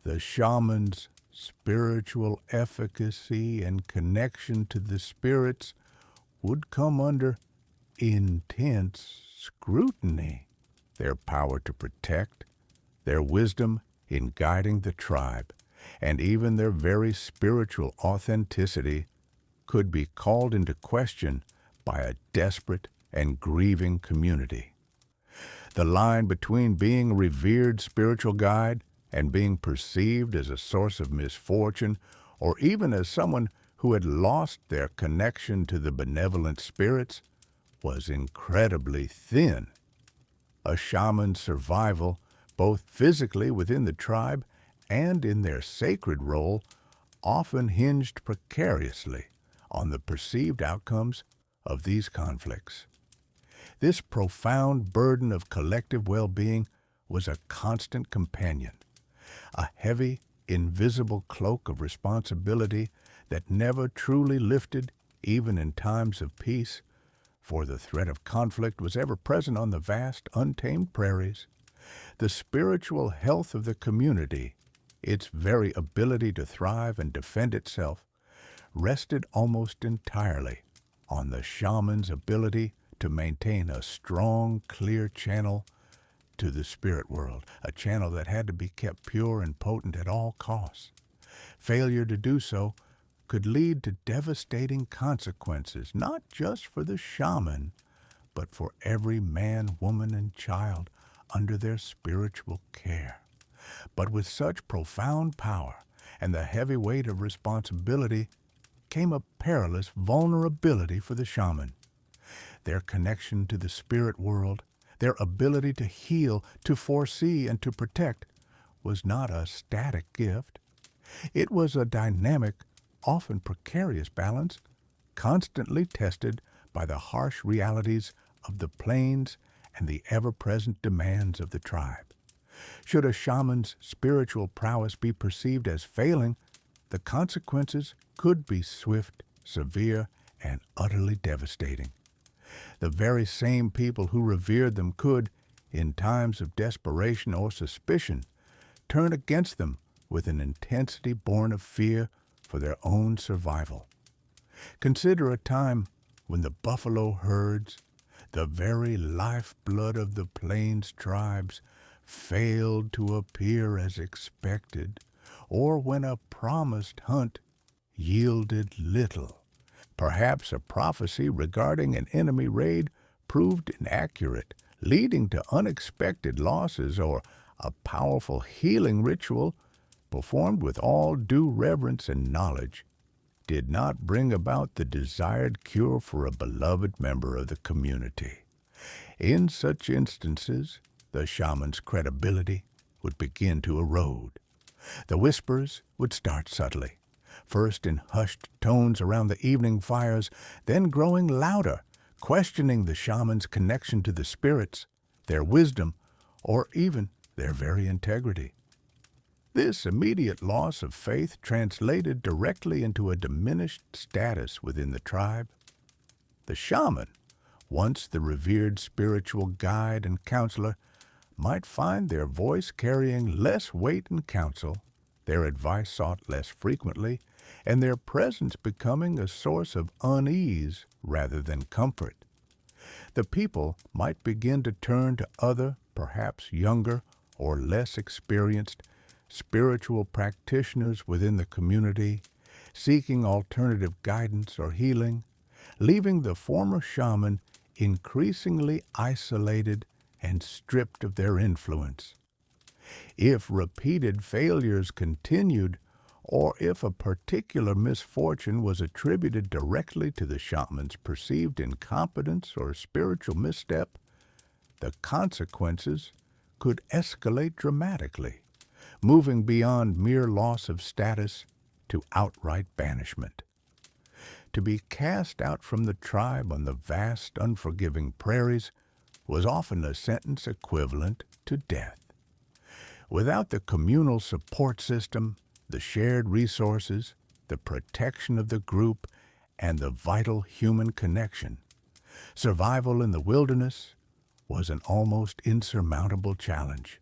the shaman's spiritual efficacy and connection to the spirits would come under intense scrutiny. Their power to protect, their wisdom in guiding the tribe, and even their very spiritual authenticity could be called into question by a desperate and grieving community. The line between being a revered spiritual guide and being perceived as a source of misfortune, or even as someone who had lost their connection to the benevolent spirits, was incredibly thin. A shaman's survival, both physically within the tribe and in their sacred role, often hinged precariously on the perceived outcomes of these conflicts. This profound burden of collective well-being was a constant companion, a heavy, invisible cloak of responsibility that never truly lifted even in times of peace, for the threat of conflict was ever present on the vast, untamed prairies. The spiritual health of the community, its very ability to thrive and defend itself, rested almost entirely on the shaman's ability to maintain a strong, clear channel to the spirit world, a channel that had to be kept pure and potent at all costs. Failure to do so could lead to devastating consequences, not just for the shaman, but for every man, woman, and child under their spiritual care. But with such profound power and the heavy weight of responsibility came a perilous vulnerability for the shaman. Their connection to the spirit world, their ability to heal, to foresee, and to protect was not a static gift. It was a dynamic, often precarious balance, constantly tested by the harsh realities of the plains and the ever-present demands of the tribe. Should a shaman's spiritual prowess be perceived as failing, the consequences could be swift, severe, and utterly devastating. The very same people who revered them could, in times of desperation or suspicion, turn against them with an intensity born of fear for their own survival. Consider a time when the buffalo herds, the very lifeblood of the plains tribes, failed to appear as expected, or when a promised hunt yielded little. Perhaps a prophecy regarding an enemy raid proved inaccurate, leading to unexpected losses, or a powerful healing ritual, performed with all due reverence and knowledge, did not bring about the desired cure for a beloved member of the community. In such instances, the shaman's credibility would begin to erode. The whispers would start subtly, first in hushed tones around the evening fires, then growing louder, questioning the shaman's connection to the spirits, their wisdom, or even their very integrity. This immediate loss of faith translated directly into a diminished status within the tribe. The shaman, once the revered spiritual guide and counselor, might find their voice carrying less weight in council, their advice sought less frequently, and their presence becoming a source of unease rather than comfort. The people might begin to turn to other, perhaps younger or less experienced, spiritual practitioners within the community, seeking alternative guidance or healing, leaving the former shaman increasingly isolated and stripped of their influence. If repeated failures continued, or if a particular misfortune was attributed directly to the shaman's perceived incompetence or spiritual misstep, the consequences could escalate dramatically, moving beyond mere loss of status to outright banishment. To be cast out from the tribe on the vast, unforgiving prairies was often a sentence equivalent to death. Without the communal support system, the shared resources, the protection of the group, and the vital human connection, survival in the wilderness was an almost insurmountable challenge.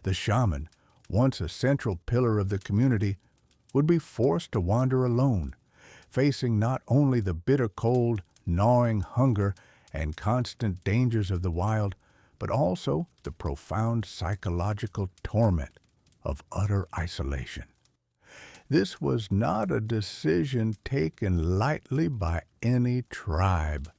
The shaman, once a central pillar of the community, would be forced to wander alone, facing not only the bitter cold, gnawing hunger, and constant dangers of the wild, but also the profound psychological torment of utter isolation. This was not a decision taken lightly by any tribe,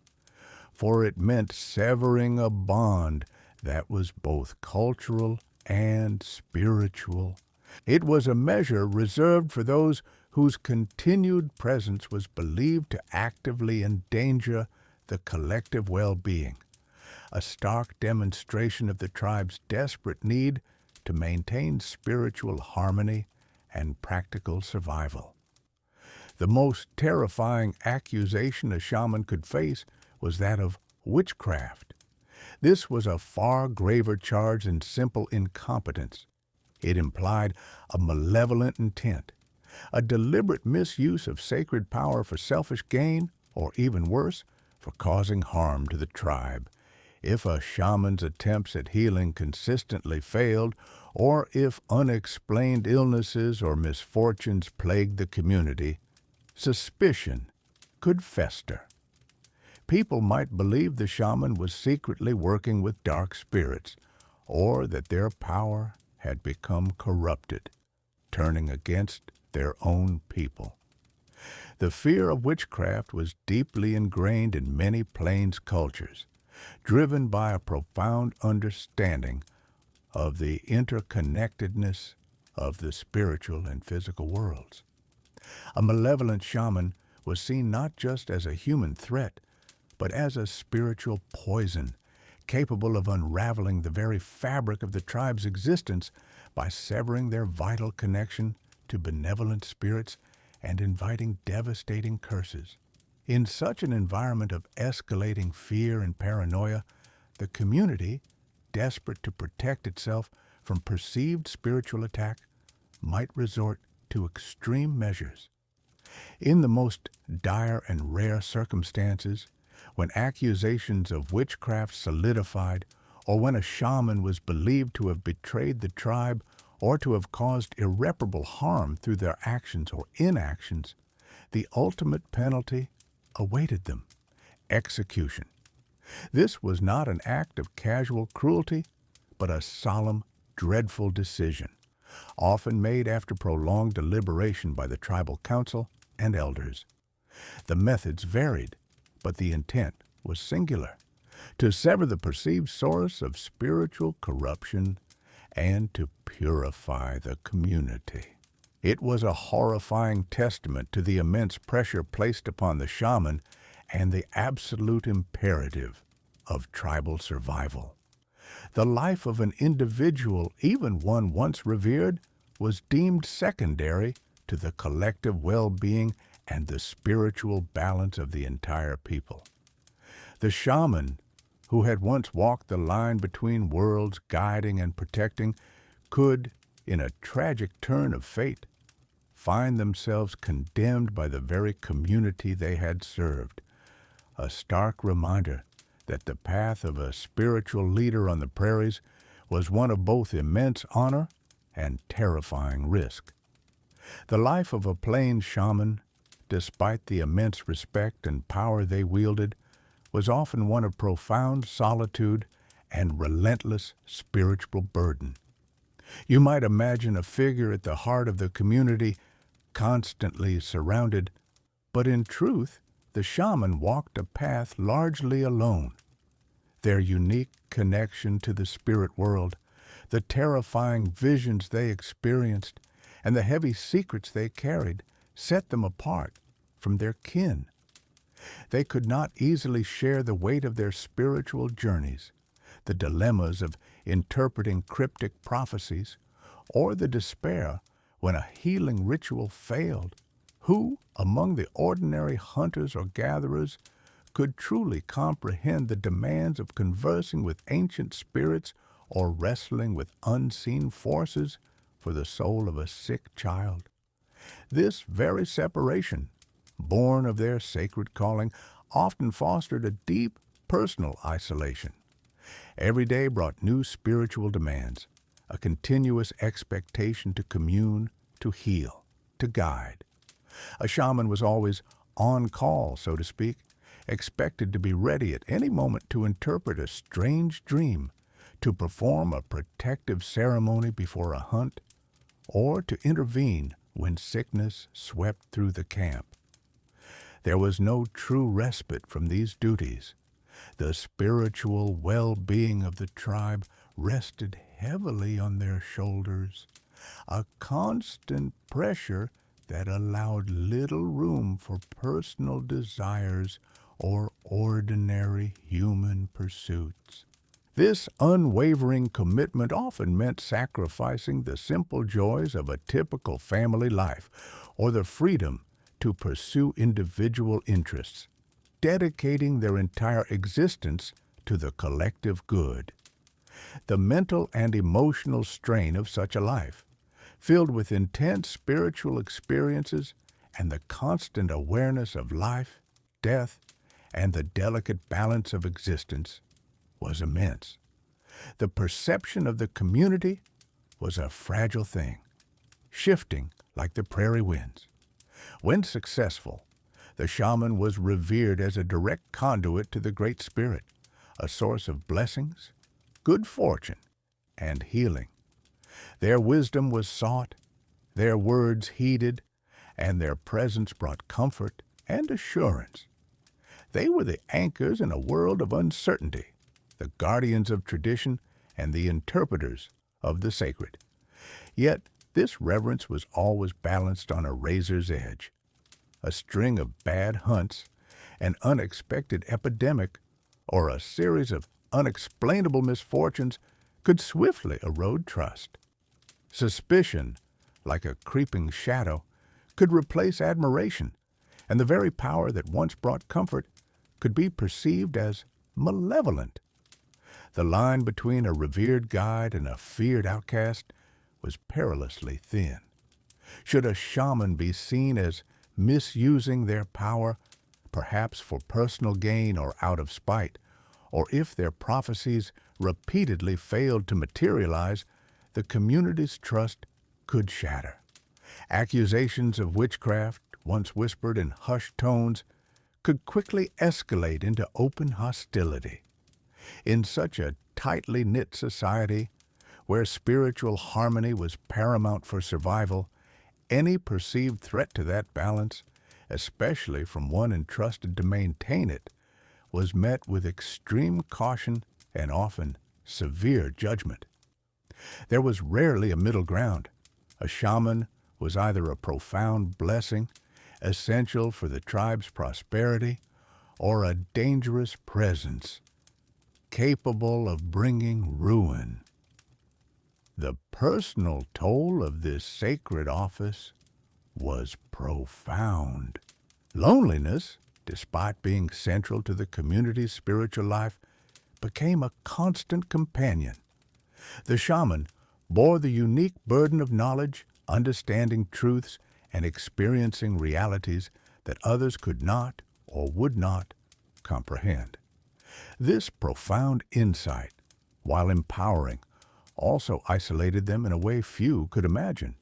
for it meant severing a bond that was both cultural and spiritual. It was a measure reserved for those whose continued presence was believed to actively endanger the collective well-being, a stark demonstration of the tribe's desperate need to maintain spiritual harmony and practical survival. The most terrifying accusation a shaman could face was that of witchcraft. This was a far graver charge than simple incompetence. It implied a malevolent intent, a deliberate misuse of sacred power for selfish gain, or even worse, for causing harm to the tribe. If a shaman's attempts at healing consistently failed, or if unexplained illnesses or misfortunes plagued the community, suspicion could fester. People might believe the shaman was secretly working with dark spirits, or that their power had become corrupted, turning against their own people. The fear of witchcraft was deeply ingrained in many plains cultures, driven by a profound understanding of the interconnectedness of the spiritual and physical worlds. A malevolent shaman was seen not just as a human threat, but as a spiritual poison, capable of unraveling the very fabric of the tribe's existence by severing their vital connection to benevolent spirits and inviting devastating curses. In such an environment of escalating fear and paranoia, the community, desperate to protect itself from perceived spiritual attack, might resort to extreme measures. In the most dire and rare circumstances, when accusations of witchcraft solidified, or when a shaman was believed to have betrayed the tribe or to have caused irreparable harm through their actions or inactions, the ultimate penalty awaited them: execution. This was not an act of casual cruelty, but a solemn, dreadful decision, often made after prolonged deliberation by the tribal council and elders. The methods varied, but the intent was singular: to sever the perceived source of spiritual corruption and to purify the community. It was a horrifying testament to the immense pressure placed upon the shaman and the absolute imperative of tribal survival. The life of an individual, even one once revered, was deemed secondary to the collective well-being and the spiritual balance of the entire people. The shaman, who had once walked the line between worlds, guiding and protecting, could, in a tragic turn of fate, find themselves condemned by the very community they had served. A stark reminder that the path of a spiritual leader on the prairies was one of both immense honor and terrifying risk. The life of a plains shaman, despite the immense respect and power they wielded, was often one of profound solitude and relentless spiritual burden. You might imagine a figure at the heart of the community, constantly surrounded, but in truth, the shaman walked a path largely alone. Their unique connection to the spirit world, the terrifying visions they experienced, and the heavy secrets they carried set them apart from their kin. They could not easily share the weight of their spiritual journeys, the dilemmas of interpreting cryptic prophecies, or the despair when a healing ritual failed. Who, among the ordinary hunters or gatherers, could truly comprehend the demands of conversing with ancient spirits or wrestling with unseen forces for the soul of a sick child? This very separation, born of their sacred calling, often fostered a deep personal isolation. Every day brought new spiritual demands, a continuous expectation to commune, to heal, to guide. A shaman was always on call, so to speak, expected to be ready at any moment to interpret a strange dream, to perform a protective ceremony before a hunt, or to intervene when sickness swept through the camp. There was no true respite from these duties. The spiritual well-being of the tribe rested heavily on their shoulders, a constant pressure that allowed little room for personal desires or ordinary human pursuits. This unwavering commitment often meant sacrificing the simple joys of a typical family life or the freedom to pursue individual interests, dedicating their entire existence to the collective good. The mental and emotional strain of such a life, filled with intense spiritual experiences and the constant awareness of life, death, and the delicate balance of existence, was immense. The perception of the community was a fragile thing, shifting like the prairie winds. When successful, the shaman was revered as a direct conduit to the Great Spirit, a source of blessings, good fortune, and healing. Their wisdom was sought, their words heeded, and their presence brought comfort and assurance. They were the anchors in a world of uncertainty, the guardians of tradition and the interpreters of the sacred. Yet this reverence was always balanced on a razor's edge. A string of bad hunts, an unexpected epidemic, or a series of unexplainable misfortunes could swiftly erode trust. Suspicion, like a creeping shadow, could replace admiration, and the very power that once brought comfort could be perceived as malevolent. The line between a revered guide and a feared outcast was perilously thin. Should a shaman be seen as misusing their power, perhaps for personal gain or out of spite, or if their prophecies repeatedly failed to materialize, the community's trust could shatter. Accusations of witchcraft, once whispered in hushed tones, could quickly escalate into open hostility. In such a tightly knit society, where spiritual harmony was paramount for survival, any perceived threat to that balance, especially from one entrusted to maintain it, was met with extreme caution and often severe judgment. There was rarely a middle ground. A shaman was either a profound blessing, essential for the tribe's prosperity, or a dangerous presence, capable of bringing ruin. The personal toll of this sacred office was profound. Loneliness, despite being central to the community's spiritual life, became a constant companion. The shaman bore the unique burden of knowledge, understanding truths, and experiencing realities that others could not or would not comprehend. This profound insight, while empowering, also isolated them in a way few could imagine.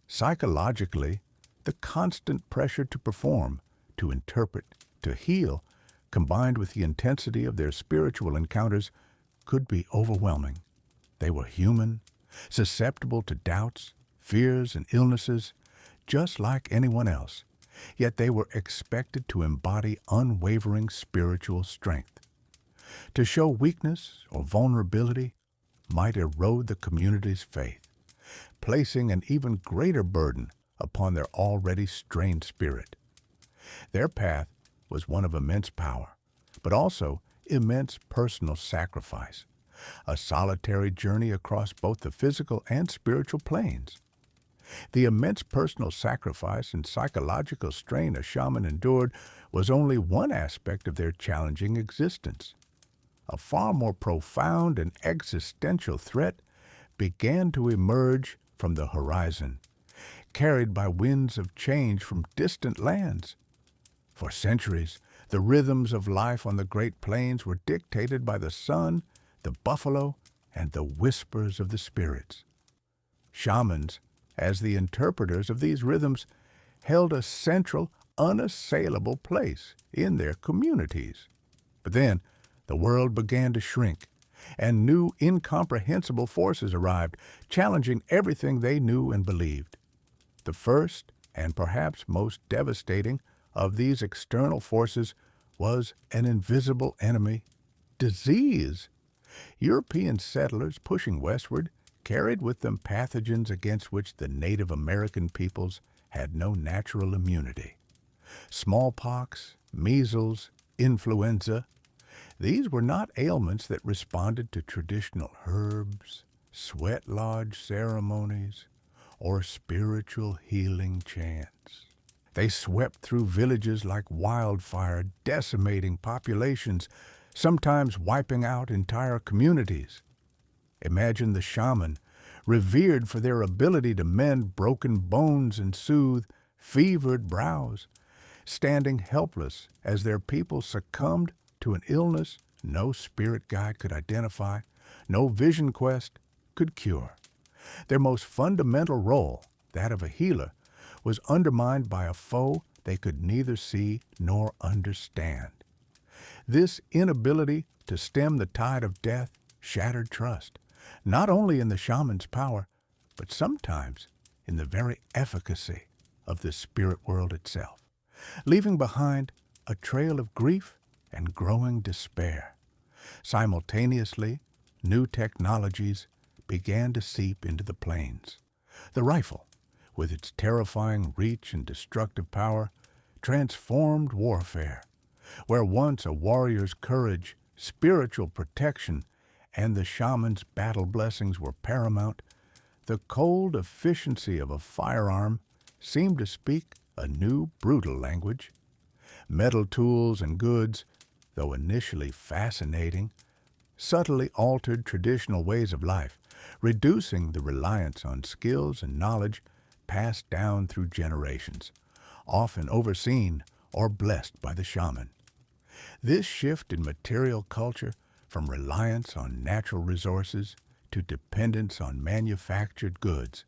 Psychologically, the constant pressure to perform, to interpret, to heal, combined with the intensity of their spiritual encounters, could be overwhelming. They were human, susceptible to doubts, fears, and illnesses, just like anyone else, yet they were expected to embody unwavering spiritual strength. To show weakness or vulnerability might erode the community's faith, placing an even greater burden upon their already strained spirit. Their path was one of immense power, but also immense personal sacrifice, a solitary journey across both the physical and spiritual planes. The immense personal sacrifice and psychological strain a shaman endured was only one aspect of their challenging existence. A far more profound and existential threat began to emerge from the horizon, carried by winds of change from distant lands. For centuries, the rhythms of life on the Great Plains were dictated by the sun, the buffalo, and the whispers of the spirits. Shamans, as the interpreters of these rhythms, held a central, unassailable place in their communities. But then, the world began to shrink, and new incomprehensible forces arrived, challenging everything they knew and believed. The first, and perhaps most devastating, of these external forces was an invisible enemy: disease. European settlers pushing westward carried with them pathogens against which the Native American peoples had no natural immunity. Smallpox, measles, influenza. These were not ailments that responded to traditional herbs, sweat lodge ceremonies, or spiritual healing chants. They swept through villages like wildfire, decimating populations, sometimes wiping out entire communities. Imagine the shaman, revered for their ability to mend broken bones and soothe fevered brows, standing helpless as their people succumbed to an illness no spirit guide could identify, no vision quest could cure. Their most fundamental role, that of a healer, was undermined by a foe they could neither see nor understand. This inability to stem the tide of death shattered trust, not only in the shaman's power, but sometimes in the very efficacy of the spirit world itself, leaving behind a trail of grief and growing despair. Simultaneously, new technologies began to seep into the plains. The rifle, with its terrifying reach and destructive power, transformed warfare, where once a warrior's courage, spiritual protection, and the shaman's battle blessings were paramount. The cold efficiency of a firearm seemed to speak a new, brutal language. Metal tools and goods, though initially fascinating, subtly altered traditional ways of life, reducing the reliance on skills and knowledge passed down through generations, often overseen or blessed by the shaman. This shift in material culture, from reliance on natural resources to dependence on manufactured goods,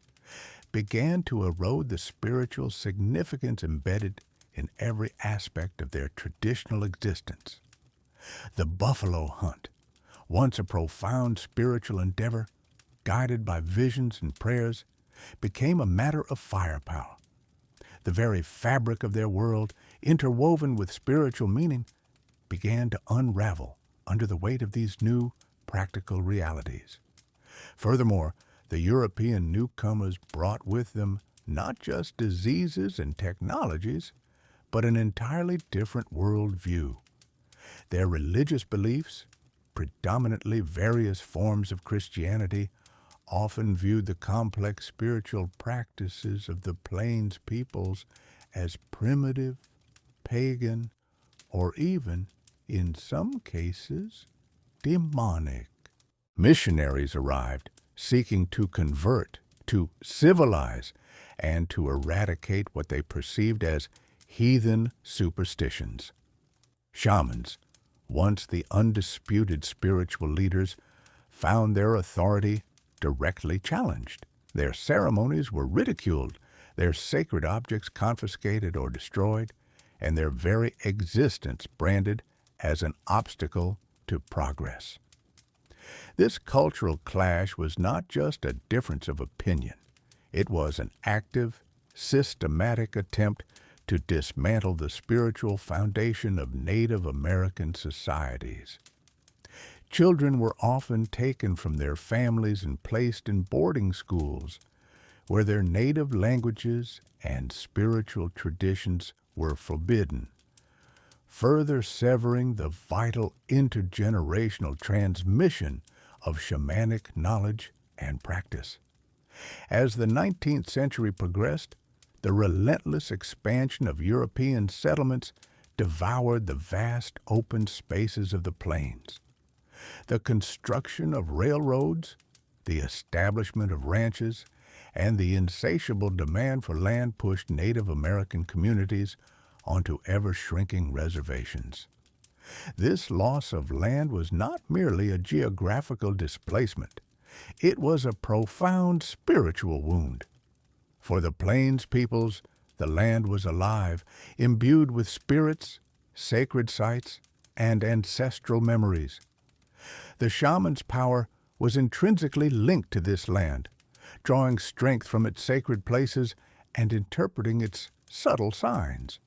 began to erode the spiritual significance embedded in every aspect of their traditional existence. The buffalo hunt, once a profound spiritual endeavor, guided by visions and prayers, became a matter of firepower. The very fabric of their world, interwoven with spiritual meaning, began to unravel under the weight of these new, practical realities. Furthermore, the European newcomers brought with them not just diseases and technologies, but an entirely different worldview. Their religious beliefs, predominantly various forms of Christianity, often viewed the complex spiritual practices of the Plains peoples as primitive, pagan, or even, in some cases, demonic. Missionaries arrived, seeking to convert, to civilize, and to eradicate what they perceived as heathen superstitions. Shamans, once the undisputed spiritual leaders, found their authority directly challenged. Their ceremonies were ridiculed, their sacred objects confiscated or destroyed, and their very existence branded as an obstacle to progress. This cultural clash was not just a difference of opinion. It was an active, systematic attempt to dismantle the spiritual foundation of Native American societies. Children were often taken from their families and placed in boarding schools, where their native languages and spiritual traditions were forbidden, further severing the vital intergenerational transmission of shamanic knowledge and practice. As the 19th century progressed, the relentless expansion of European settlements devoured the vast open spaces of the plains. The construction of railroads, the establishment of ranches, and the insatiable demand for land pushed Native American communities onto ever-shrinking reservations. This loss of land was not merely a geographical displacement. It was a profound spiritual wound. For the Plains peoples, the land was alive, imbued with spirits, sacred sites, and ancestral memories. The shaman's power was intrinsically linked to this land, drawing strength from its sacred places and interpreting its subtle signs.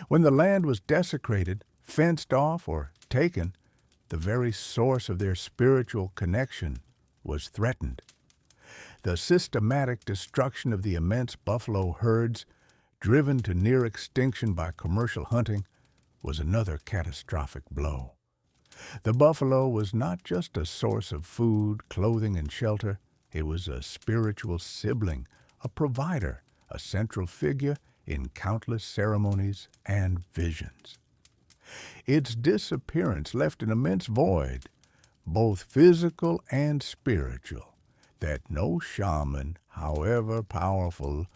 When the land was desecrated, fenced off, or taken, the very source of their spiritual connection was threatened. The systematic destruction of the immense buffalo herds, driven to near extinction by commercial hunting, was another catastrophic blow. The buffalo was not just a source of food, clothing, and shelter. It was a spiritual sibling, a provider, a central figure in countless ceremonies and visions. Its disappearance left an immense void, both physical and spiritual, that no shaman, however powerful,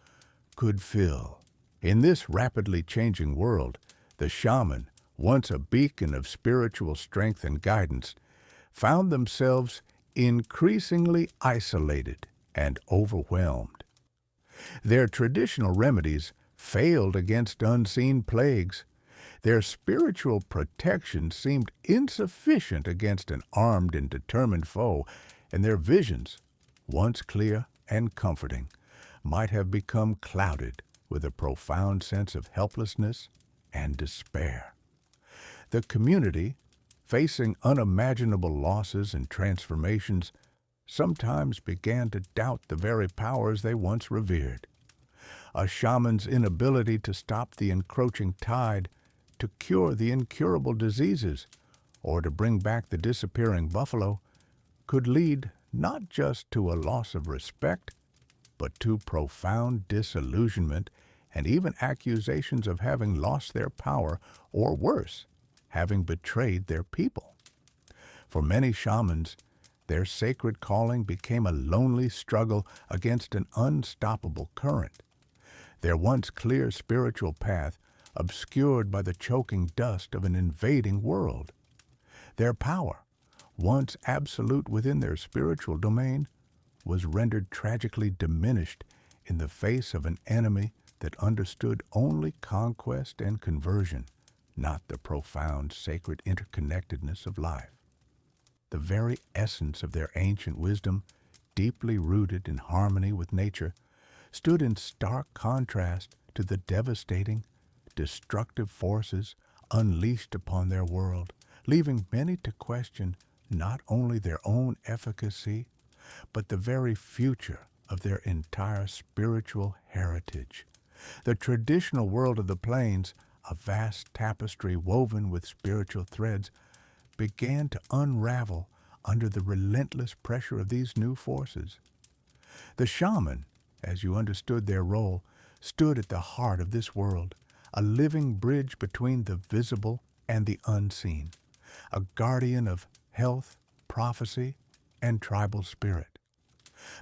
could fill. In this rapidly changing world, the shaman, once a beacon of spiritual strength and guidance, found themselves increasingly isolated and overwhelmed. Their traditional remedies failed against unseen plagues. Their spiritual protection seemed insufficient against an armed and determined foe, and their visions, once clear and comforting, might have become clouded with a profound sense of helplessness and despair. The community, facing unimaginable losses and transformations, sometimes began to doubt the very powers they once revered. A shaman's inability to stop the encroaching tide, to cure the incurable diseases, or to bring back the disappearing buffalo, could lead not just to a loss of respect, but to profound disillusionment and even accusations of having lost their power, or worse, having betrayed their people. For many shamans, their sacred calling became a lonely struggle against an unstoppable current. Their once clear spiritual path obscured by the choking dust of an invading world. Their power, once absolute within their spiritual domain, was rendered tragically diminished in the face of an enemy that understood only conquest and conversion, not the profound sacred interconnectedness of life. The very essence of their ancient wisdom, deeply rooted in harmony with nature, stood in stark contrast to the devastating, destructive forces unleashed upon their world, leaving many to question not only their own efficacy, but the very future of their entire spiritual heritage. The traditional world of the plains, a vast tapestry woven with spiritual threads, began to unravel under the relentless pressure of these new forces. The shaman, as you understood their role, stood at the heart of this world, a living bridge between the visible and the unseen, a guardian of health, prophecy, and tribal spirit.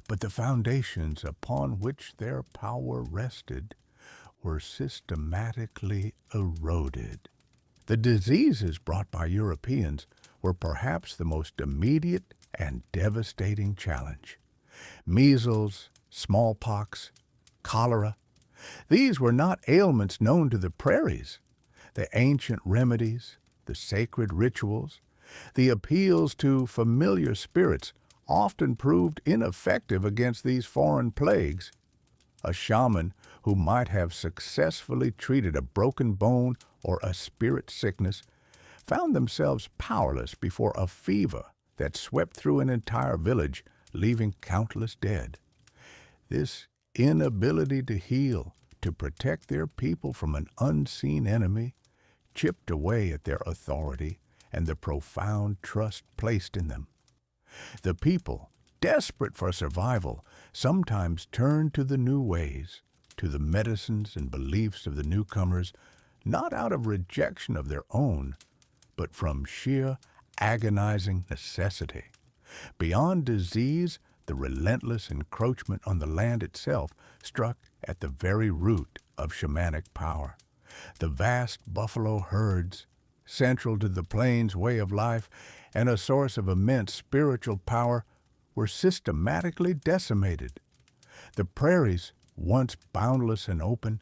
But the foundations upon which their power rested were systematically eroded. The diseases brought by Europeans were perhaps the most immediate and devastating challenge. Measles, smallpox, cholera. These were not ailments known to the prairies. The ancient remedies, the sacred rituals, the appeals to familiar spirits often proved ineffective against these foreign plagues. A shaman who might have successfully treated a broken bone or a spirit sickness found themselves powerless before a fever that swept through an entire village, leaving countless dead. This inability to heal, to protect their people from an unseen enemy, chipped away at their authority and the profound trust placed in them. The people, desperate for survival, sometimes turned to the new ways, to the medicines and beliefs of the newcomers, not out of rejection of their own, but from sheer agonizing necessity. Beyond disease, the relentless encroachment on the land itself struck at the very root of shamanic power. The vast buffalo herds, central to the plains' way of life and a source of immense spiritual power, were systematically decimated. The prairies, once boundless and open,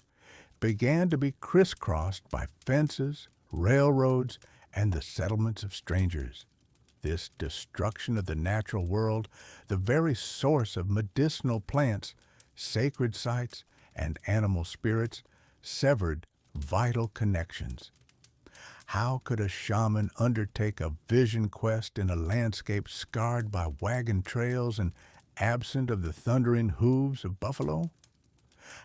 began to be crisscrossed by fences, railroads, and the settlements of strangers. This destruction of the natural world, the very source of medicinal plants, sacred sites, and animal spirits, severed vital connections. How could a shaman undertake a vision quest in a landscape scarred by wagon trails and absent of the thundering hooves of buffalo?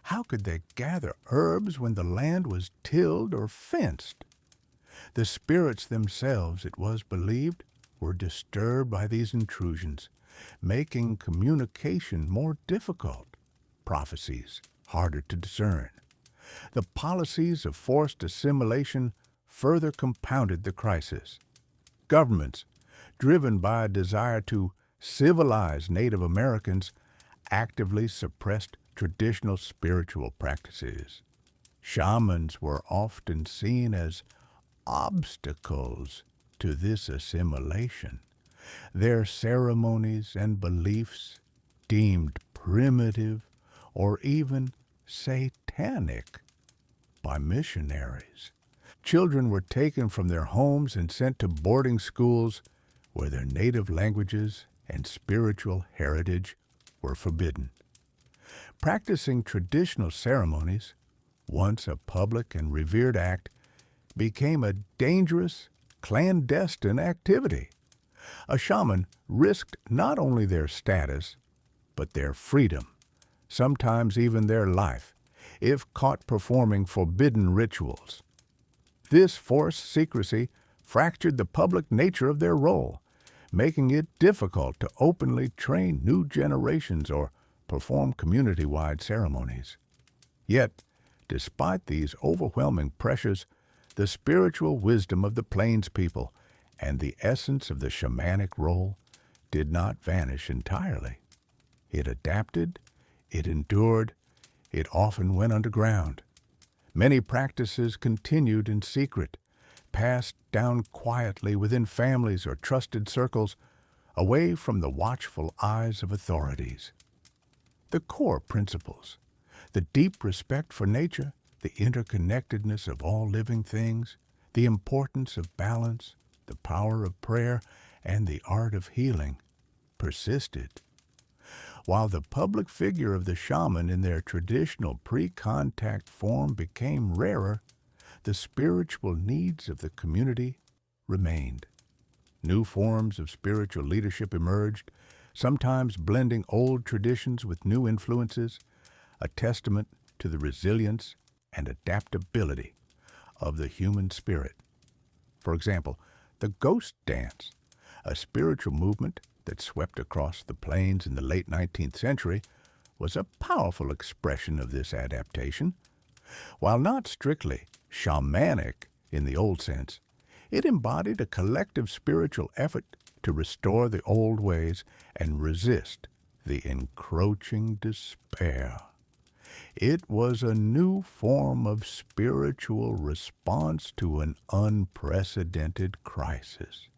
How could they gather herbs when the land was tilled or fenced? The spirits themselves, it was believed, were disturbed by these intrusions, making communication more difficult, prophecies harder to discern. The policies of forced assimilation further compounded the crisis. Governments, driven by a desire to civilize Native Americans, actively suppressed traditional spiritual practices. Shamans were often seen as obstacles to this assimilation. Their ceremonies and beliefs, deemed primitive or even satanic by missionaries. Children were taken from their homes and sent to boarding schools where their native languages and spiritual heritage were forbidden. Practicing traditional ceremonies, once a public and revered act, became a dangerous, clandestine activity. A shaman risked not only their status, but their freedom, sometimes even their life, if caught performing forbidden rituals. This forced secrecy fractured the public nature of their role, making it difficult to openly train new generations or perform community-wide ceremonies. Yet, despite these overwhelming pressures, the spiritual wisdom of the Plains people and the essence of the shamanic role did not vanish entirely. It adapted, it endured, it often went underground. Many practices continued in secret, passed down quietly within families or trusted circles, away from the watchful eyes of authorities. The core principles, the deep respect for nature, the interconnectedness of all living things, the importance of balance, the power of prayer, and the art of healing, persisted. While the public figure of the shaman in their traditional pre-contact form became rarer, the spiritual needs of the community remained. New forms of spiritual leadership emerged, sometimes blending old traditions with new influences, a testament to the resilience and adaptability of the human spirit. For example, the ghost dance, a spiritual movement that swept across the plains in the late 19th century, was a powerful expression of this adaptation. While not strictly shamanic in the old sense, it embodied a collective spiritual effort to restore the old ways and resist the encroaching despair. It was a new form of spiritual response to an unprecedented crisis,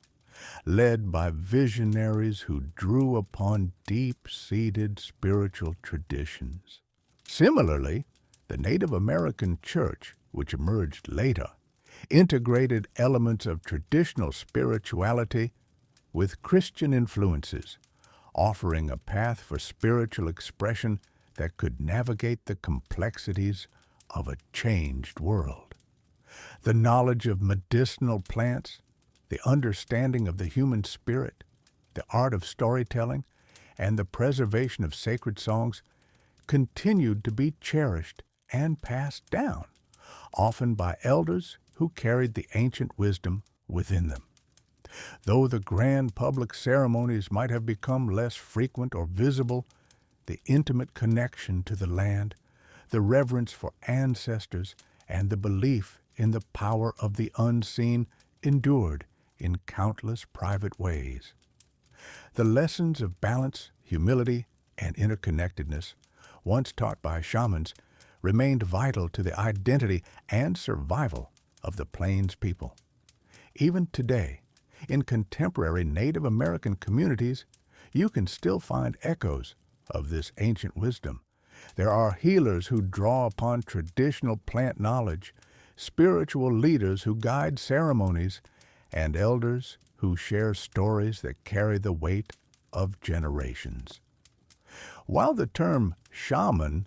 led by visionaries who drew upon deep-seated spiritual traditions. Similarly, the Native American church, which emerged later, integrated elements of traditional spirituality with Christian influences, offering a path for spiritual expression that could navigate the complexities of a changed world. The knowledge of medicinal plants, the understanding of the human spirit, the art of storytelling, and the preservation of sacred songs continued to be cherished and passed down, often by elders who carried the ancient wisdom within them. Though the grand public ceremonies might have become less frequent or visible, the intimate connection to the land, the reverence for ancestors, and the belief in the power of the unseen endured in countless private ways. The lessons of balance, humility, and interconnectedness, once taught by shamans, remained vital to the identity and survival of the Plains people. Even today, in contemporary Native American communities, you can still find echoes of this ancient wisdom. There are healers who draw upon traditional plant knowledge, spiritual leaders who guide ceremonies, and elders who share stories that carry the weight of generations. While the term shaman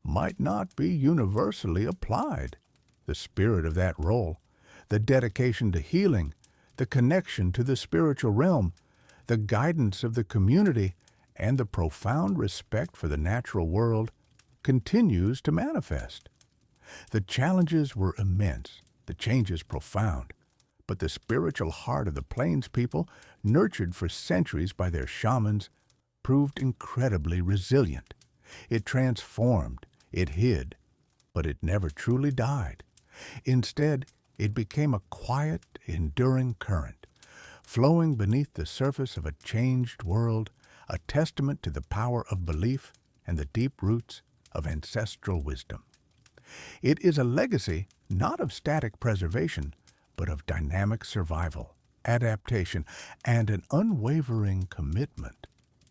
might not be universally applied, the spirit of that role, the dedication to healing, the connection to the spiritual realm, the guidance of the community, and the profound respect for the natural world continues to manifest. The challenges were immense, the changes profound, but the spiritual heart of the Plains people, nurtured for centuries by their shamans, proved incredibly resilient. It transformed, it hid, but it never truly died. Instead, it became a quiet, enduring current, flowing beneath the surface of a changed world, a testament to the power of belief and the deep roots of ancestral wisdom. It is a legacy not of static preservation, but of dynamic survival, adaptation, and an unwavering commitment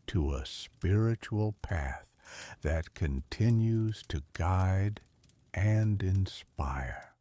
to a spiritual path that continues to guide and inspire.